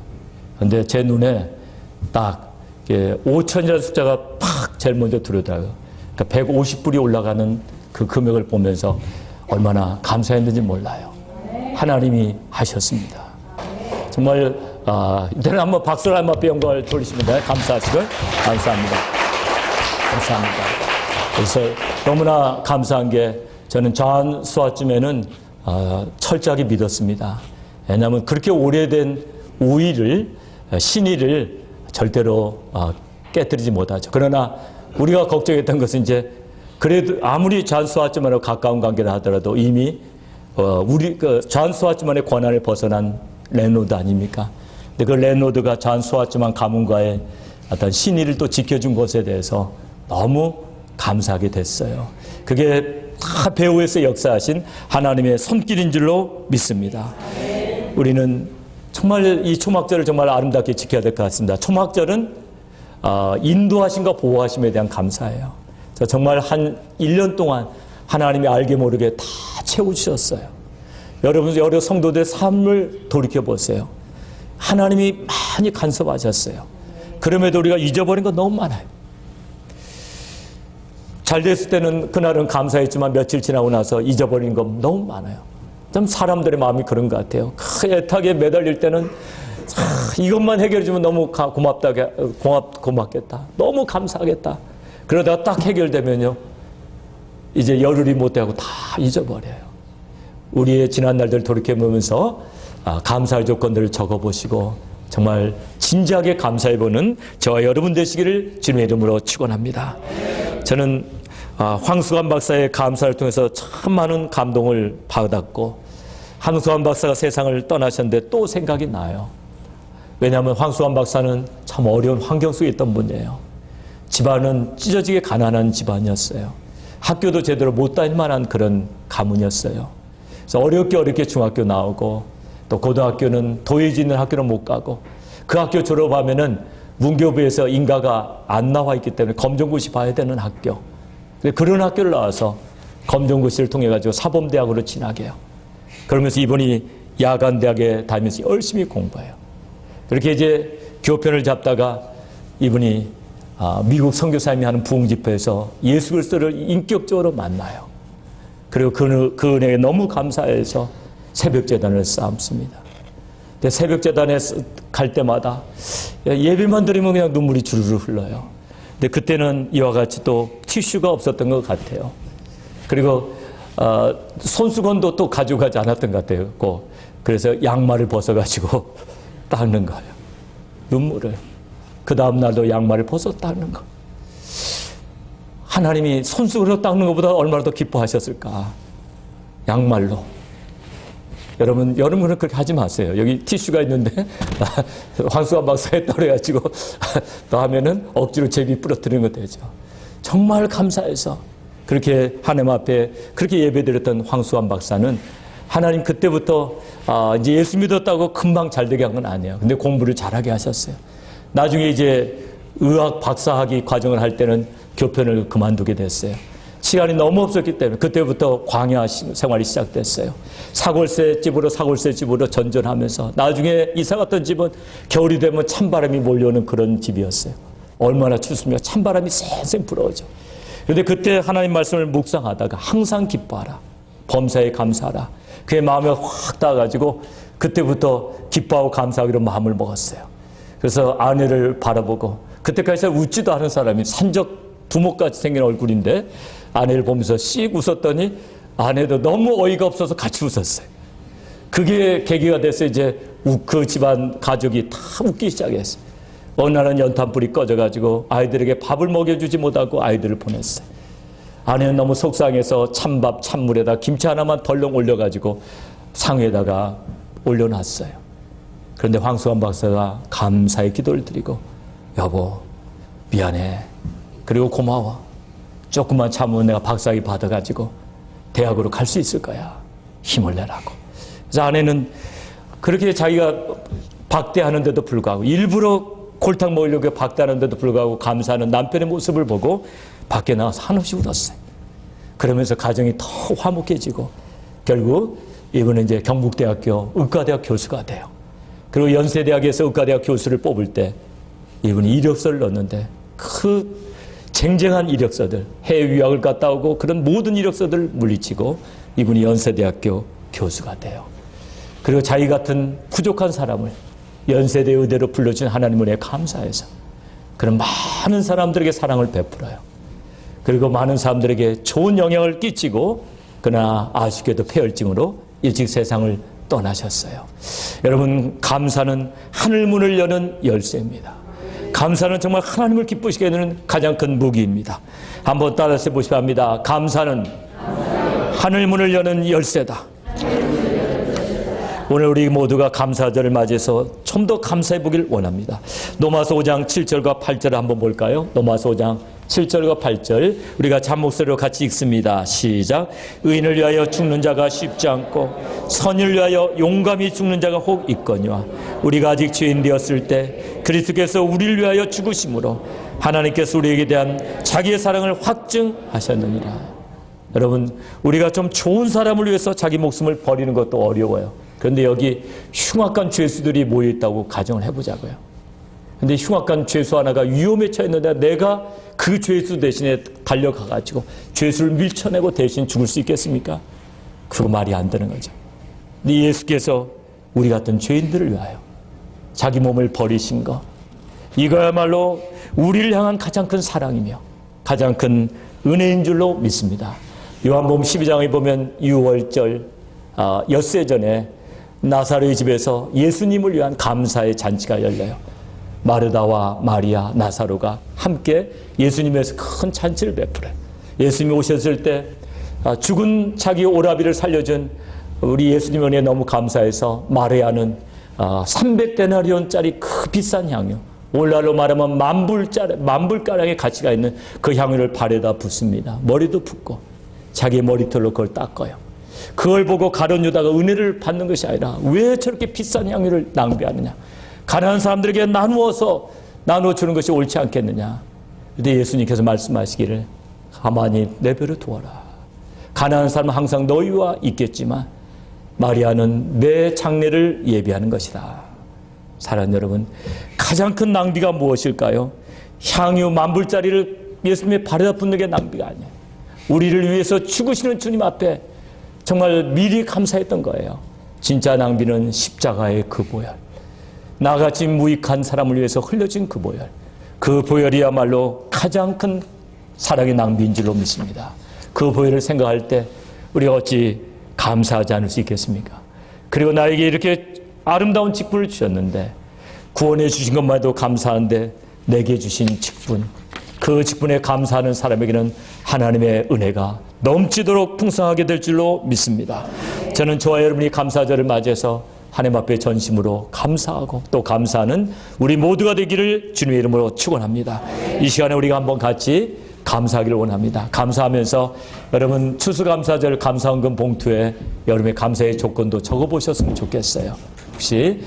근데 제 눈에 딱 5천이라는 숫자가 팍 제일 먼저 들어오더라고요. 그러니까 150불이 올라가는 그 금액을 보면서 얼마나 감사했는지 몰라요. 하나님이 하셨습니다. 정말 이제는 한번 박수를 한번 영광을 돌리십니다. 감사하시길 감사합니다. 감사합니다. 그래서 너무나 감사한 게 저는 존 스와츠맨은 철저하게 믿었습니다. 왜냐하면 그렇게 오래된 우위를 신의를 절대로 깨뜨리지 못하죠. 그러나 우리가 걱정했던 것은 이제 그래도 아무리 존 스와츠만하고 가까운 관계를 하더라도 이미 존 스와츠만의 권한을 벗어난 레노드 아닙니까? 근데 그 레노드가 존 스와츠만 가문과의 어떤 신의를 또 지켜준 것에 대해서 너무 감사하게 됐어요. 그게 다 배후에서 역사하신 하나님의 손길인 줄로 믿습니다. 우리는 정말 이 초막절을 정말 아름답게 지켜야 될 것 같습니다. 초막절은 인도하심과 보호하심에 대한 감사예요. 정말 한 1년 동안 하나님이 알게 모르게 다 채워주셨어요. 여러분, 여러 성도들의 삶을 돌이켜보세요. 하나님이 많이 간섭하셨어요. 그럼에도 우리가 잊어버린 거 너무 많아요. 잘 됐을 때는 그날은 감사했지만 며칠 지나고 나서 잊어버린 거 너무 많아요. 좀 사람들의 마음이 그런 것 같아요. 애타게 매달릴 때는 이것만 해결해주면 너무 고맙겠다. 너무 감사하겠다. 그러다가 딱 해결되면요, 이제 열흘이 못되고 다 잊어버려요. 우리의 지난 날들 돌이켜보면서 감사할 조건들을 적어보시고 정말 진지하게 감사해보는 저와 여러분 되시기를 주님의 이름으로 축원합니다. 저는 황수관 박사의 감사를 통해서 참 많은 감동을 받았고, 황수관 박사가 세상을 떠나셨는데 또 생각이 나요. 왜냐하면 황수관 박사는 참 어려운 환경 속에 있던 분이에요. 집안은 찢어지게 가난한 집안이었어요. 학교도 제대로 못 다닐 만한 그런 가문이었어요. 그래서 어렵게 중학교 나오고, 또 고등학교는 도예지 있는 학교는 못 가고, 그 학교 졸업하면은 문교부에서 인가가 안 나와 있기 때문에 검정고시 봐야 되는 학교. 그런 학교를 나와서 검정고시를 통해 가지고 사범대학으로 진학해요. 그러면서 이분이 야간대학에 다니면서 열심히 공부해요. 그렇게 이제 교편을 잡다가 이분이 미국 선교사님이 하는 부흥집회에서 예수 그리스도를 인격적으로 만나요. 그리고 그 은혜에 너무 감사해서 새벽재단을 쌓습니다. 근데 새벽재단에 갈 때마다 예배만 드리면 그냥 눈물이 주르르 흘러요. 근데 그때는 이와 같이 또 티슈가 없었던 것 같아요. 그리고 손수건도 또 가져가지 않았던 것 같아요. 그래서 양말을 벗어가지고 닦는 거예요. 눈물을. 그 다음 날도 양말을 벗어 닦는 거. 하나님이 손수건으로 닦는 것보다 얼마나 더 기뻐하셨을까. 양말로. 여러분은 그렇게 하지 마세요. 여기 티슈가 있는데 황수관 박사에 떨어가지고 또 하면은 억지로 제비 부러뜨리는 거 되죠. 정말 감사해서 그렇게 하나님 앞에 그렇게 예배드렸던 황수관 박사는 하나님 그때부터 이제 예수 믿었다고 금방 잘되게 한 건 아니에요. 근데 공부를 잘하게 하셨어요. 나중에 이제 의학 박사학위 과정을 할 때는 교편을 그만두게 됐어요. 시간이 너무 없었기 때문에 그때부터 광야 생활이 시작됐어요. 사골세집으로 전전하면서 나중에 이사 갔던 집은 겨울이 되면 찬바람이 몰려오는 그런 집이었어요. 얼마나 춥습니까? 찬바람이 쌩쌩 불어오죠. 그런데 그때 하나님 말씀을 묵상하다가 항상 기뻐하라. 범사에 감사하라. 그의 마음에 확 닿아가지고 그때부터 기뻐하고 감사하기로 마음을 먹었어요. 그래서 아내를 바라보고 그때까지 웃지도 않은 사람이 산적 두목같이 생긴 얼굴인데 아내를 보면서 씩 웃었더니 아내도 너무 어이가 없어서 같이 웃었어요. 그게 계기가 돼서 이제 그 집안 가족이 다 웃기 시작했어요. 어느 날은 연탄불이 꺼져가지고 아이들에게 밥을 먹여주지 못하고 아이들을 보냈어요. 아내는 너무 속상해서 찬밥 찬물에다 김치 하나만 덜렁 올려가지고 상에다가 올려놨어요. 그런데 황수관 박사가 감사의 기도를 드리고 여보 미안해. 그리고 고마워. 조금만 참으면 내가 박사학위 받아가지고 대학으로 갈 수 있을 거야. 힘을 내라고. 그래서 아내는 그렇게 자기가 박대하는데도 불구하고 일부러 골탕 먹으려고 박대하는데도 불구하고 감사하는 남편의 모습을 보고 밖에 나와서 한없이 울었어요. 그러면서 가정이 더 화목해지고 결국 이분은 이제 경북대학교 의과대학 교수가 돼요. 그리고 연세대학에서 의과대학 교수를 뽑을 때 이분이 이력서를 넣었는데 그 쟁쟁한 이력서들, 해외 유학을 갔다 오고 그런 모든 이력서들을 물리치고 이분이 연세대학교 교수가 돼요. 그리고 자기 같은 부족한 사람을 연세대 의대로 불러준 하나님 은혜에 감사해서 그런 많은 사람들에게 사랑을 베풀어요. 그리고 많은 사람들에게 좋은 영향을 끼치고 그러나 아쉽게도 폐혈증으로 일찍 세상을 떠나셨어요. 여러분, 감사는 하늘문을 여는 열쇠입니다. 감사는 정말 하나님을 기쁘시게 하는 가장 큰 무기입니다. 한번 따라서 보시기 바랍니다. 감사는 하늘문을 여는 열쇠다. 오늘 우리 모두가 감사절을 맞이해서 좀 더 감사해 보길 원합니다. 로마서 5장 7절과 8절을 한번 볼까요? 로마서 5장 7절과 8절 우리가 잠목소리로 같이 읽습니다. 시작. 의인을 위하여 죽는 자가 쉽지 않고 선을 위하여 용감히 죽는 자가 혹 있거니와 우리가 아직 죄인 되었을 때 그리스도께서 우리를 위하여 죽으심으로 하나님께서 우리에게 대한 자기의 사랑을 확증하셨느니라. 여러분, 우리가 좀 좋은 사람을 위해서 자기 목숨을 버리는 것도 어려워요. 그런데 여기 흉악한 죄수들이 모여있다고 가정을 해보자고요. 근데 흉악한 죄수 하나가 위험에 처했는데 내가 그 죄수 대신에 달려가가지고 죄수를 밀쳐내고 대신 죽을 수 있겠습니까? 그거 말이 안 되는 거죠. 근데 예수께서 우리 같은 죄인들을 위하여 자기 몸을 버리신 거, 이거야말로 우리를 향한 가장 큰 사랑이며 가장 큰 은혜인 줄로 믿습니다. 요한복음 12장에 보면 6월절 엿새 전에 나사로의 집에서 예수님을 위한 감사의 잔치가 열려요. 마르다와 마리아, 나사로가 함께 예수님에서 큰 잔치를 베풀어요. 예수님이 오셨을 때 죽은 자기 오라비를 살려준 우리 예수님 은혜에 너무 감사해서 마리아는 300데나리온짜리 그 비싼 향유, 오늘날로 말하면 만불가량의 가치가 있는 그 향유를 발에다 붓습니다. 머리도 붓고 자기 머리털로 그걸 닦아요. 그걸 보고 가룟 유다가 은혜를 받는 것이 아니라 왜 저렇게 비싼 향유를 낭비하느냐, 가난한 사람들에게 나누어 주는 것이 옳지 않겠느냐. 그런데 예수님께서 말씀하시기를 가만히 내버려 두어라. 가난한 사람은 항상 너희와 있겠지만 마리아는 내 장례를 예비하는 것이다. 사랑하는 여러분, 가장 큰 낭비가 무엇일까요? 향유 만불짜리를 예수님의 발에다 붓는 게 낭비가 아니에요. 우리를 위해서 죽으시는 주님 앞에 정말 미리 감사했던 거예요. 진짜 낭비는 십자가의 그 보혈, 나같이 무익한 사람을 위해서 흘려진 그 보혈, 그 보혈이야말로 가장 큰 사랑의 낭비인 줄로 믿습니다. 그 보혈을 생각할 때 우리가 어찌 감사하지 않을 수 있겠습니까? 그리고 나에게 이렇게 아름다운 직분을 주셨는데 구원해 주신 것만 해도 감사한데 내게 주신 직분, 그 직분에 감사하는 사람에게는 하나님의 은혜가 넘치도록 풍성하게 될 줄로 믿습니다. 저는 저와 여러분이 감사절을 맞이해서 하나님 앞에 전심으로 감사하고 또 감사하는 우리 모두가 되기를 주님의 이름으로 축원합니다. 이 시간에 우리가 한번 같이 감사하기를 원합니다. 감사하면서 여러분 추수감사절 감사헌금 봉투에 여러분의 감사의 조건도 적어보셨으면 좋겠어요. 혹시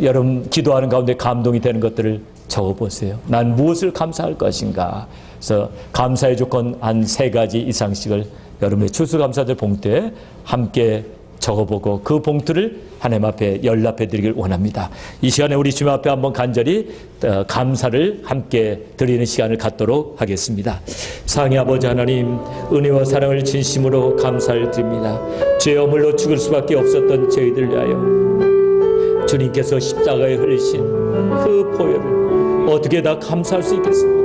여러분 기도하는 가운데 감동이 되는 것들을 적어보세요. 난 무엇을 감사할 것인가. 그래서 감사의 조건 한 3가지 이상씩을 여러분의 추수감사절 봉투에 함께 적어보고 그 봉투를 하나님 앞에 연락해 드리길 원합니다. 이 시간에 우리 주님 앞에 한번 간절히 감사를 함께 드리는 시간을 갖도록 하겠습니다. 상의 아버지 하나님, 은혜와 사랑을 진심으로 감사를 드립니다. 죄 허물로 죽을 수밖에 없었던 저희들 위하여 주님께서 십자가에 흘리신 그 보혈을 어떻게 다 감사할 수 있겠습니까?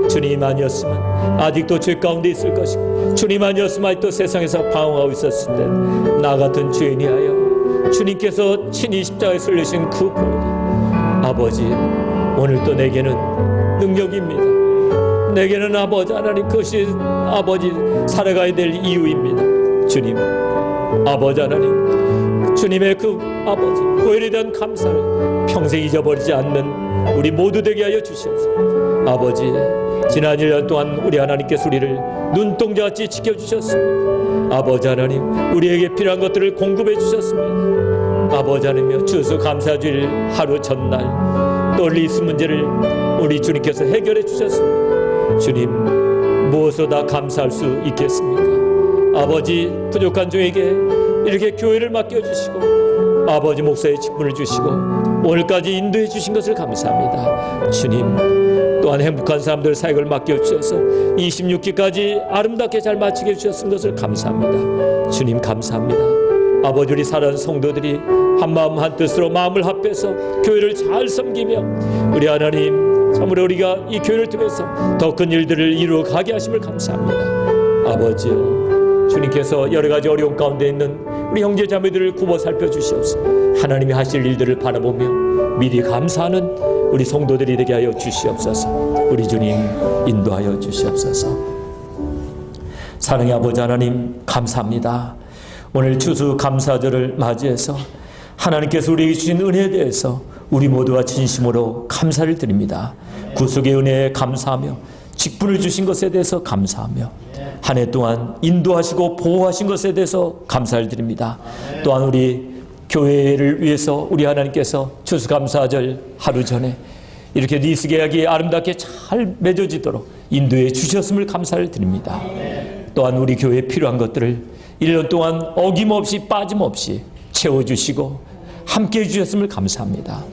주님 아니었으면 아직도 죄 가운데 있을 것이고, 주님 아니었으면 아직도 세상에서 방황하고 있었을 때 나 같은 죄인이 하여 주님께서 친히 십자가에 흘리신 그 보혈이 아버지 오늘도 내게는 능력입니다. 내게는 아버지 하나님 그것이 아버지 살아가야 될 이유입니다. 주님 아버지 하나님 주님의 그 아버지 보혈에 대한 감사를 평생 잊어버리지 않는 우리 모두 되게 하여 주시옵소서. 아버지, 지난 1년 동안 우리 하나님께서 우리를 눈동자같이 지켜주셨습니다. 아버지 하나님, 우리에게 필요한 것들을 공급해 주셨습니다. 아버지 하나님, 추수 감사주일 하루 전날 또 리스 문제를 우리 주님께서 해결해 주셨습니다. 주님, 무엇보다 감사할 수 있겠습니까? 아버지, 부족한 종에게 이렇게 교회를 맡겨주시고 아버지 목사의 직분을 주시고 오늘까지 인도해 주신 것을 감사합니다. 주님, 또한 행복한 사람들 사역을 맡겨주셔서 26기까지 아름답게 잘 마치게 해주셨은 것을 감사합니다. 주님, 감사합니다. 아버지, 우리 사랑하는 성도들이 한마음 한뜻으로 마음을 합해서 교회를 잘 섬기며 우리 하나님, 참으로 우리가 이 교회를 통해서 더 큰 일들을 이루어가게 하심을 감사합니다. 아버지요, 주님께서 여러 가지 어려운 가운데 있는 우리 형제 자매들을 굽어 살펴주시옵소서. 하나님이 하실 일들을 바라보며 미리 감사하는 우리 성도들이 되게 하여 주시옵소서. 우리 주님 인도하여 주시옵소서. 사랑의 아버지 하나님, 감사합니다. 오늘 추수 감사절을 맞이해서 하나님께서 우리에게 주신 은혜에 대해서 우리 모두가 진심으로 감사를 드립니다. 구속의 은혜에 감사하며 직분을 주신 것에 대해서 감사하며 한 해 동안 인도하시고 보호하신 것에 대해서 감사를 드립니다. 또한 우리 교회를 위해서 우리 하나님께서 추수감사절 하루 전에 이렇게 리스 계약이 아름답게 잘 맺어지도록 인도해 주셨음을 감사를 드립니다. 또한 우리 교회에 필요한 것들을 1년 동안 어김없이 빠짐없이 채워주시고 함께해 주셨음을 감사합니다.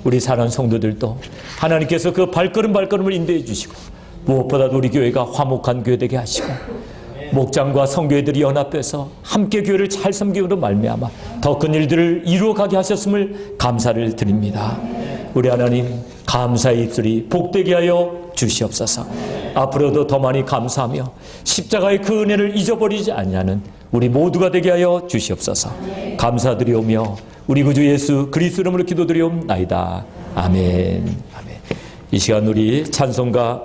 우리 사랑하는 성도들도 하나님께서 그 발걸음을 인도해 주시고 무엇보다도 우리 교회가 화목한 교회 되게 하시고 목장과 성교회들이 연합해서 함께 교회를 잘 섬김으로 말미암아 더 큰 일들을 이루어가게 하셨음을 감사를 드립니다. 우리 하나님, 감사의 입술이 복되게 하여 주시옵소서. 앞으로도 더 많이 감사하며 십자가의 그 은혜를 잊어버리지 않냐는 우리 모두가 되게 하여 주시옵소서. 감사드리오며 우리 구주 예수 그리스도 이름으로 기도드리옵나이다. 아멘. 아멘. 이 시간 우리 찬송가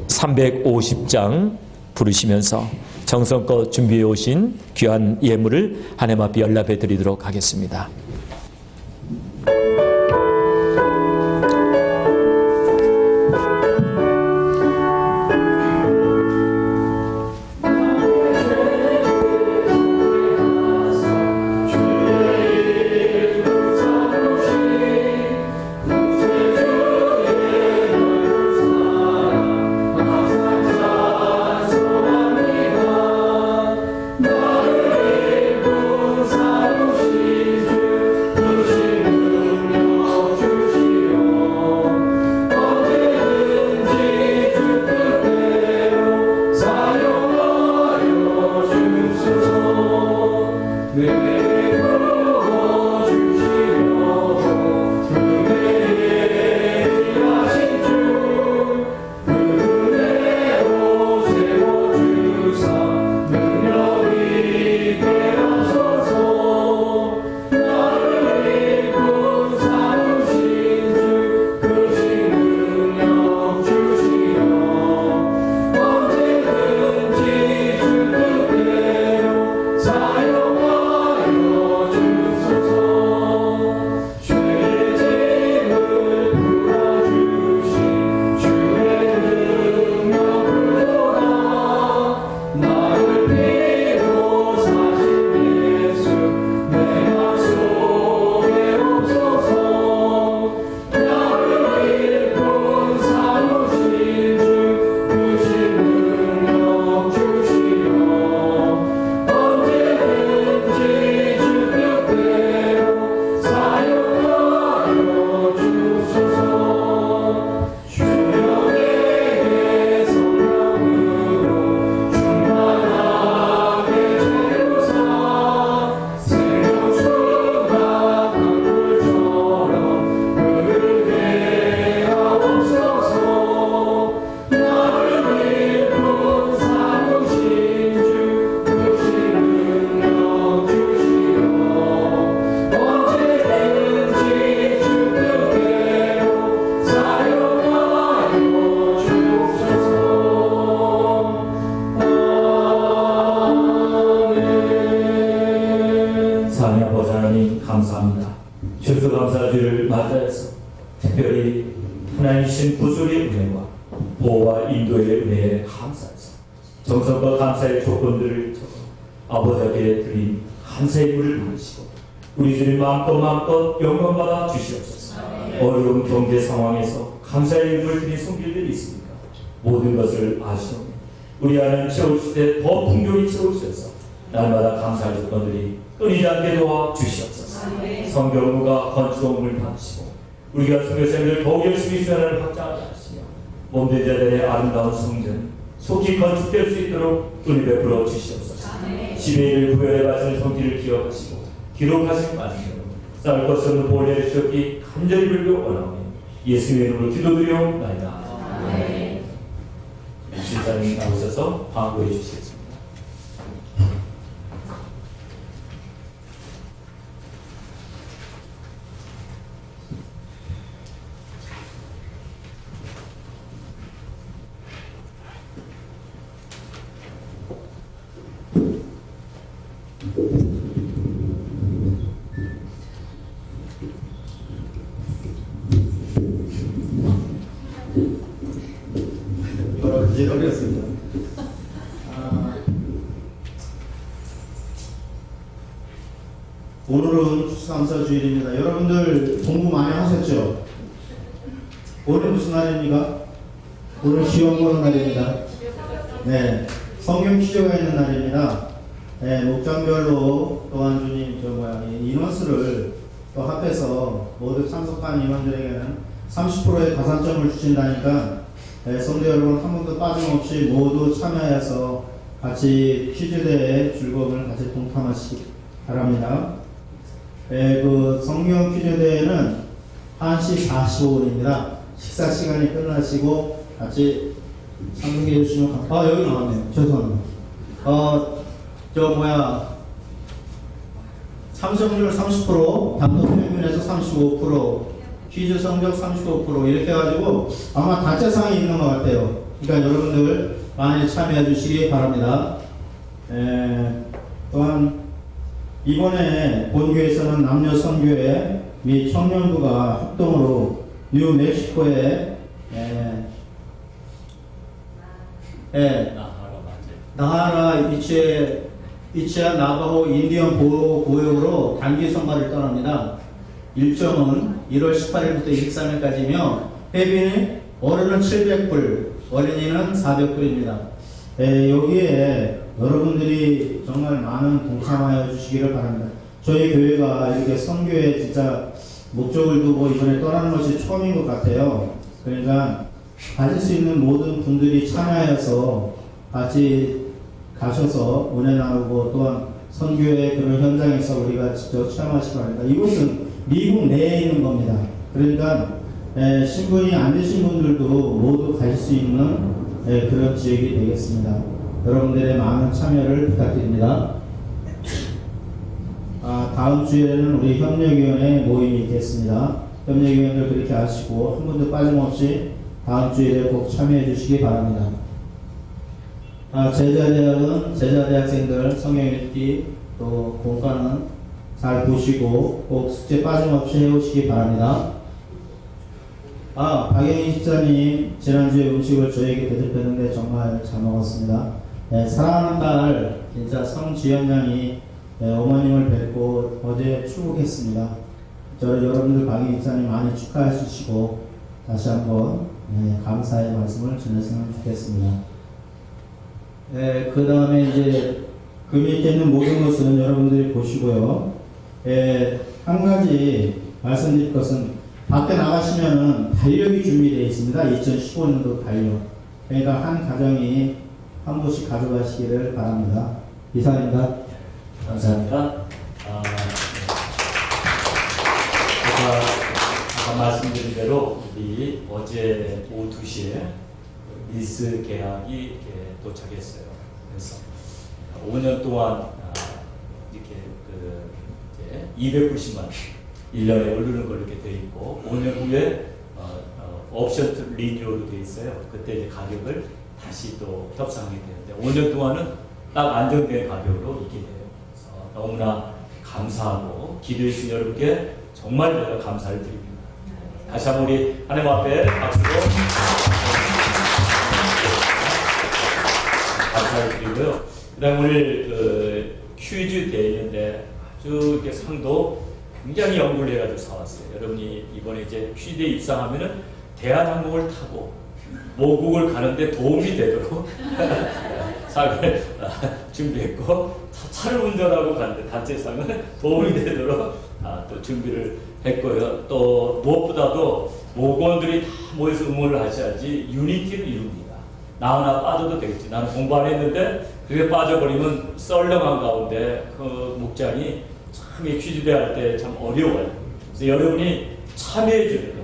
350장 부르시면서 정성껏 준비해 오신 귀한 예물을 하나님 앞에 연락해 드리도록 하겠습니다. 나를 일부 삼으시주 추수감사주를 맞이해서 특별히 하나님 신 구속의 은혜와 보호와 인도의 은혜에 감사해서 정성과 감사의 조건들을 적어 아버지에게 드린 감사의 물을 받으시고 우리들이 마음껏 영광받아 주시옵소서. 어려운 경제 상황에서 감사의 물을 드린 손길들이 있습니까? 모든 것을 아시오니 우리 안을 채우시되 더 풍요히 채우셔서 날마다 감사의 조건들이 끊이지 않게 도와주시옵소서. 성경과 건축업을 받으시고 우리가 선교생들 더욱 열심히 수련을 확장하게 하시며 몸된 자들의 아름다운 성전 속히 건축될 수 있도록 은혜 베풀어 주시옵소서. 지배를 구별해 바친 성질을 기억하시고 기록하신 말씀으로 쌓을 것 없는 보호를 주셨기 간절히 빌고 원하오니 예수님의 이름으로 기도드리옵나이다. 신사님 나오셔서 광고해 주시겠습니다. 이제 어렸습니다. 오늘은 추수감사주일입니다. 여러분들 공부 많이 하셨죠? 오늘 무슨 날입니까? 오늘 시험 보는 날입니다. 네, 성경 퀴즈가 있는 날입니다. 네, 목장별로 또한 주님 인원수를 또 합해서 모두 참석한 인원들에게는 30%의 가산점을 주신다니까 성도 여러분 한 번도 빠짐없이 모두 참여해서 같이 퀴즈대회 즐거움을 같이 동참하시기 바랍니다. 그 성경 퀴즈대회는 1시 45분입니다. 식사 시간이 끝나시고 같이 참석해 주시면 여기 나왔네요. 죄송합니다. 참석률 30%, 단톡 평균에서 35%, 퀴즈 성적 35% 이렇게 해가지고 아마 단체상이 있는 것 같아요. 그러니까 여러분들 많이 참여해 주시기 바랍니다. 또한 이번에 본교에서는 남녀 선교회 및 청년부가 합동으로 뉴멕시코에 나하라 위치한 나바호 인디언 보호구역으로 단기 선발을 떠납니다. 일정은 1월 18일부터 23일까지며 회비는 어른은 700불, 어린이는 400불입니다. 여기에 여러분들이 정말 많은 동참하여 주시기를 바랍니다. 저희 교회가 이렇게 선교에 진짜 목적을 두고 이번에 떠나는 것이 처음인 것 같아요. 그러니까 가질 수 있는 모든 분들이 참여해서 같이 가셔서 은혜 나누고 또한 선교의 그런 현장에서 우리가 직접 체험하시기 바랍니다. 이곳은 미국 내에 있는 겁니다. 그러니까 신분이 안 되신 분들도 모두 갈 수 있는 그런 지역이 되겠습니다. 여러분들의 많은 참여를 부탁드립니다. 다음 주에는 우리 협력위원회 모임이 있겠습니다. 협력위원들 그렇게 하시고 한 분도 빠짐없이 다음 주일에 꼭 참여해 주시기 바랍니다. 제자대학은 제자대학생들 성경 읽기 또 공과는 잘 보시고 꼭 숙제 빠짐없이 해오시기 바랍니다. 박영희 집사님 지난주에 음식을 저에게 대접했는데 정말 잘 먹었습니다. 사랑하는 딸 진짜 성지연 양이 어머님을 뵙고 어제 출국했습니다. 여러분들 박영희 집사님 많이 축하해 주시고 다시 한번 감사의 말씀을 전했으면 좋겠습니다. 그 다음에 이제 그 밑에 있는 모든 것은 여러분들이 보시고요. 한 가지 말씀드릴 것은 밖에 나가시면은 달력이 준비되어 있습니다. 2015년도 달력. 그러니까 한 가정이 한 번씩 가져가시기를 바랍니다. 이상입니다. 감사합니다. 제가 아까 말씀드린 대로 우리 어제 오후 2시에 리스 계약이 이렇게 도착했어요. 그래서 5년 동안 이렇게 290만 1년에 오르는 걸로 이렇게 되어 있고 5년 후에 옵션 리뉴얼로 되어 있어요. 그때 이제 가격을 다시 또 협상하게 되는데 5년 동안은 딱 안정된 가격으로 있게 돼요. 그래서 너무나 감사하고 기도해 주신 여러분께 정말 제가 감사를 드립니다. 다시 한번 우리 하나님 앞에 박수로 감사를 드리고요. 그 다음 오늘 퀴즈 대회인데 아주 이렇게 상도 굉장히 연구를 해가지고 사왔어요. 여러분이 이번에 이제 퀴즈에 입상하면은 대한항공을 타고 모국을 가는데 도움이 되도록 상을 준비했고, 차를 운전하고 가는데 단체상은 도움이 되도록 또 준비를 했고요. 또 무엇보다도 모건들이 다 모여서 응원을 하셔야지 유니티를 이룹니다. 나 하나 빠져도 되겠지. 나는 공부 안 했는데 그게 빠져버리면 썰렁한 가운데 그 목장이 참 이 퀴즈 대회 할 때 참 어려워요. 그래서 여러분이 참여해 주는 거,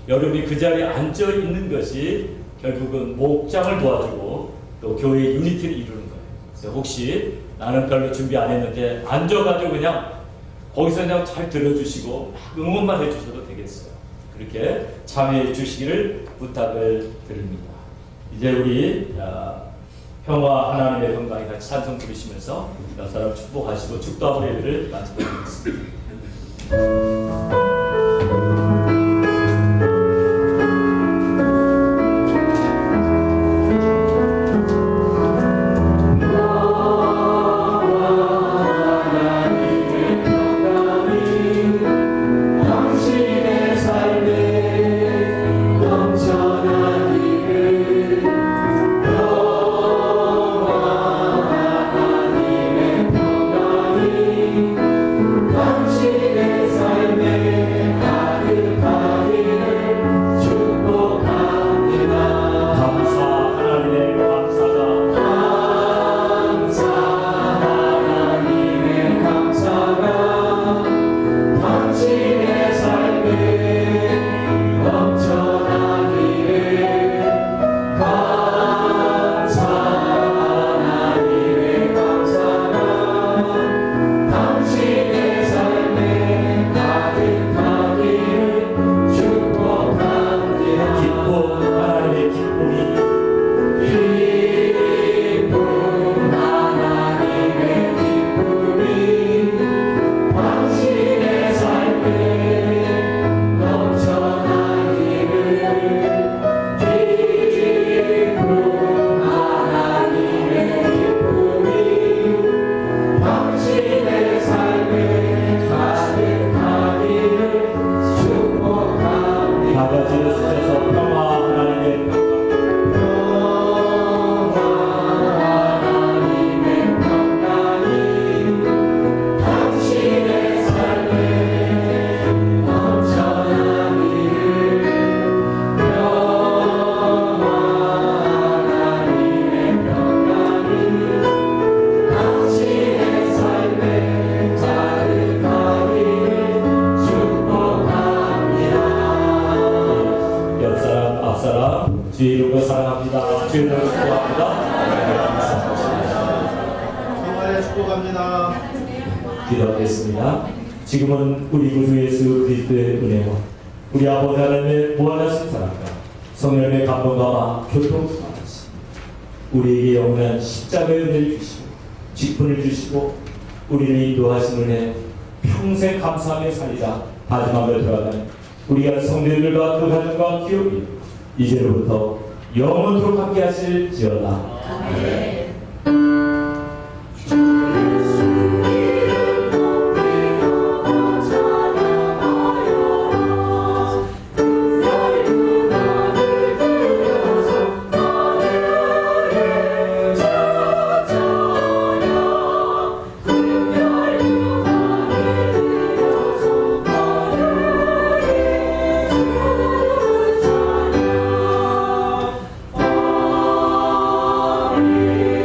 여러분이 그 자리에 앉아 있는 것이 결국은 목장을 도와주고 또 교회의 유니티를 이루는 거예요. 그래서 혹시 나는 별로 준비 안 했는데 앉아가지고 그냥 거기서 그냥 잘 들어주시고 응원만 해주셔도 되겠어요. 그렇게 참여해 주시기를 부탁을 드립니다. 이제 우리 평화 하나님의 건강에 같이 찬송 부르시면서 여러 사람 축복하시고 축도하고 예배를 마치도록 하겠습니다. 주의로 사랑합니다. 주의로 축복합니다. 정말 축복합니다. 기도하겠습니다. 지금은 우리 구주 예수 그리스도의 은혜와 우리 아버지 하나님의 무한하신 사랑과 성령의 감동과 교통하시 우리에게 영원한 십자가의 은혜를 주시고 직분을 주시고 우리를 인도하신 은혜 평생 감사하며 살리라 다짐하며 들어가는 우리가 성도들과 그 가정과 기업이 이제로부터 영원토록 함께 하실지어다. 아멘. Amen.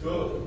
그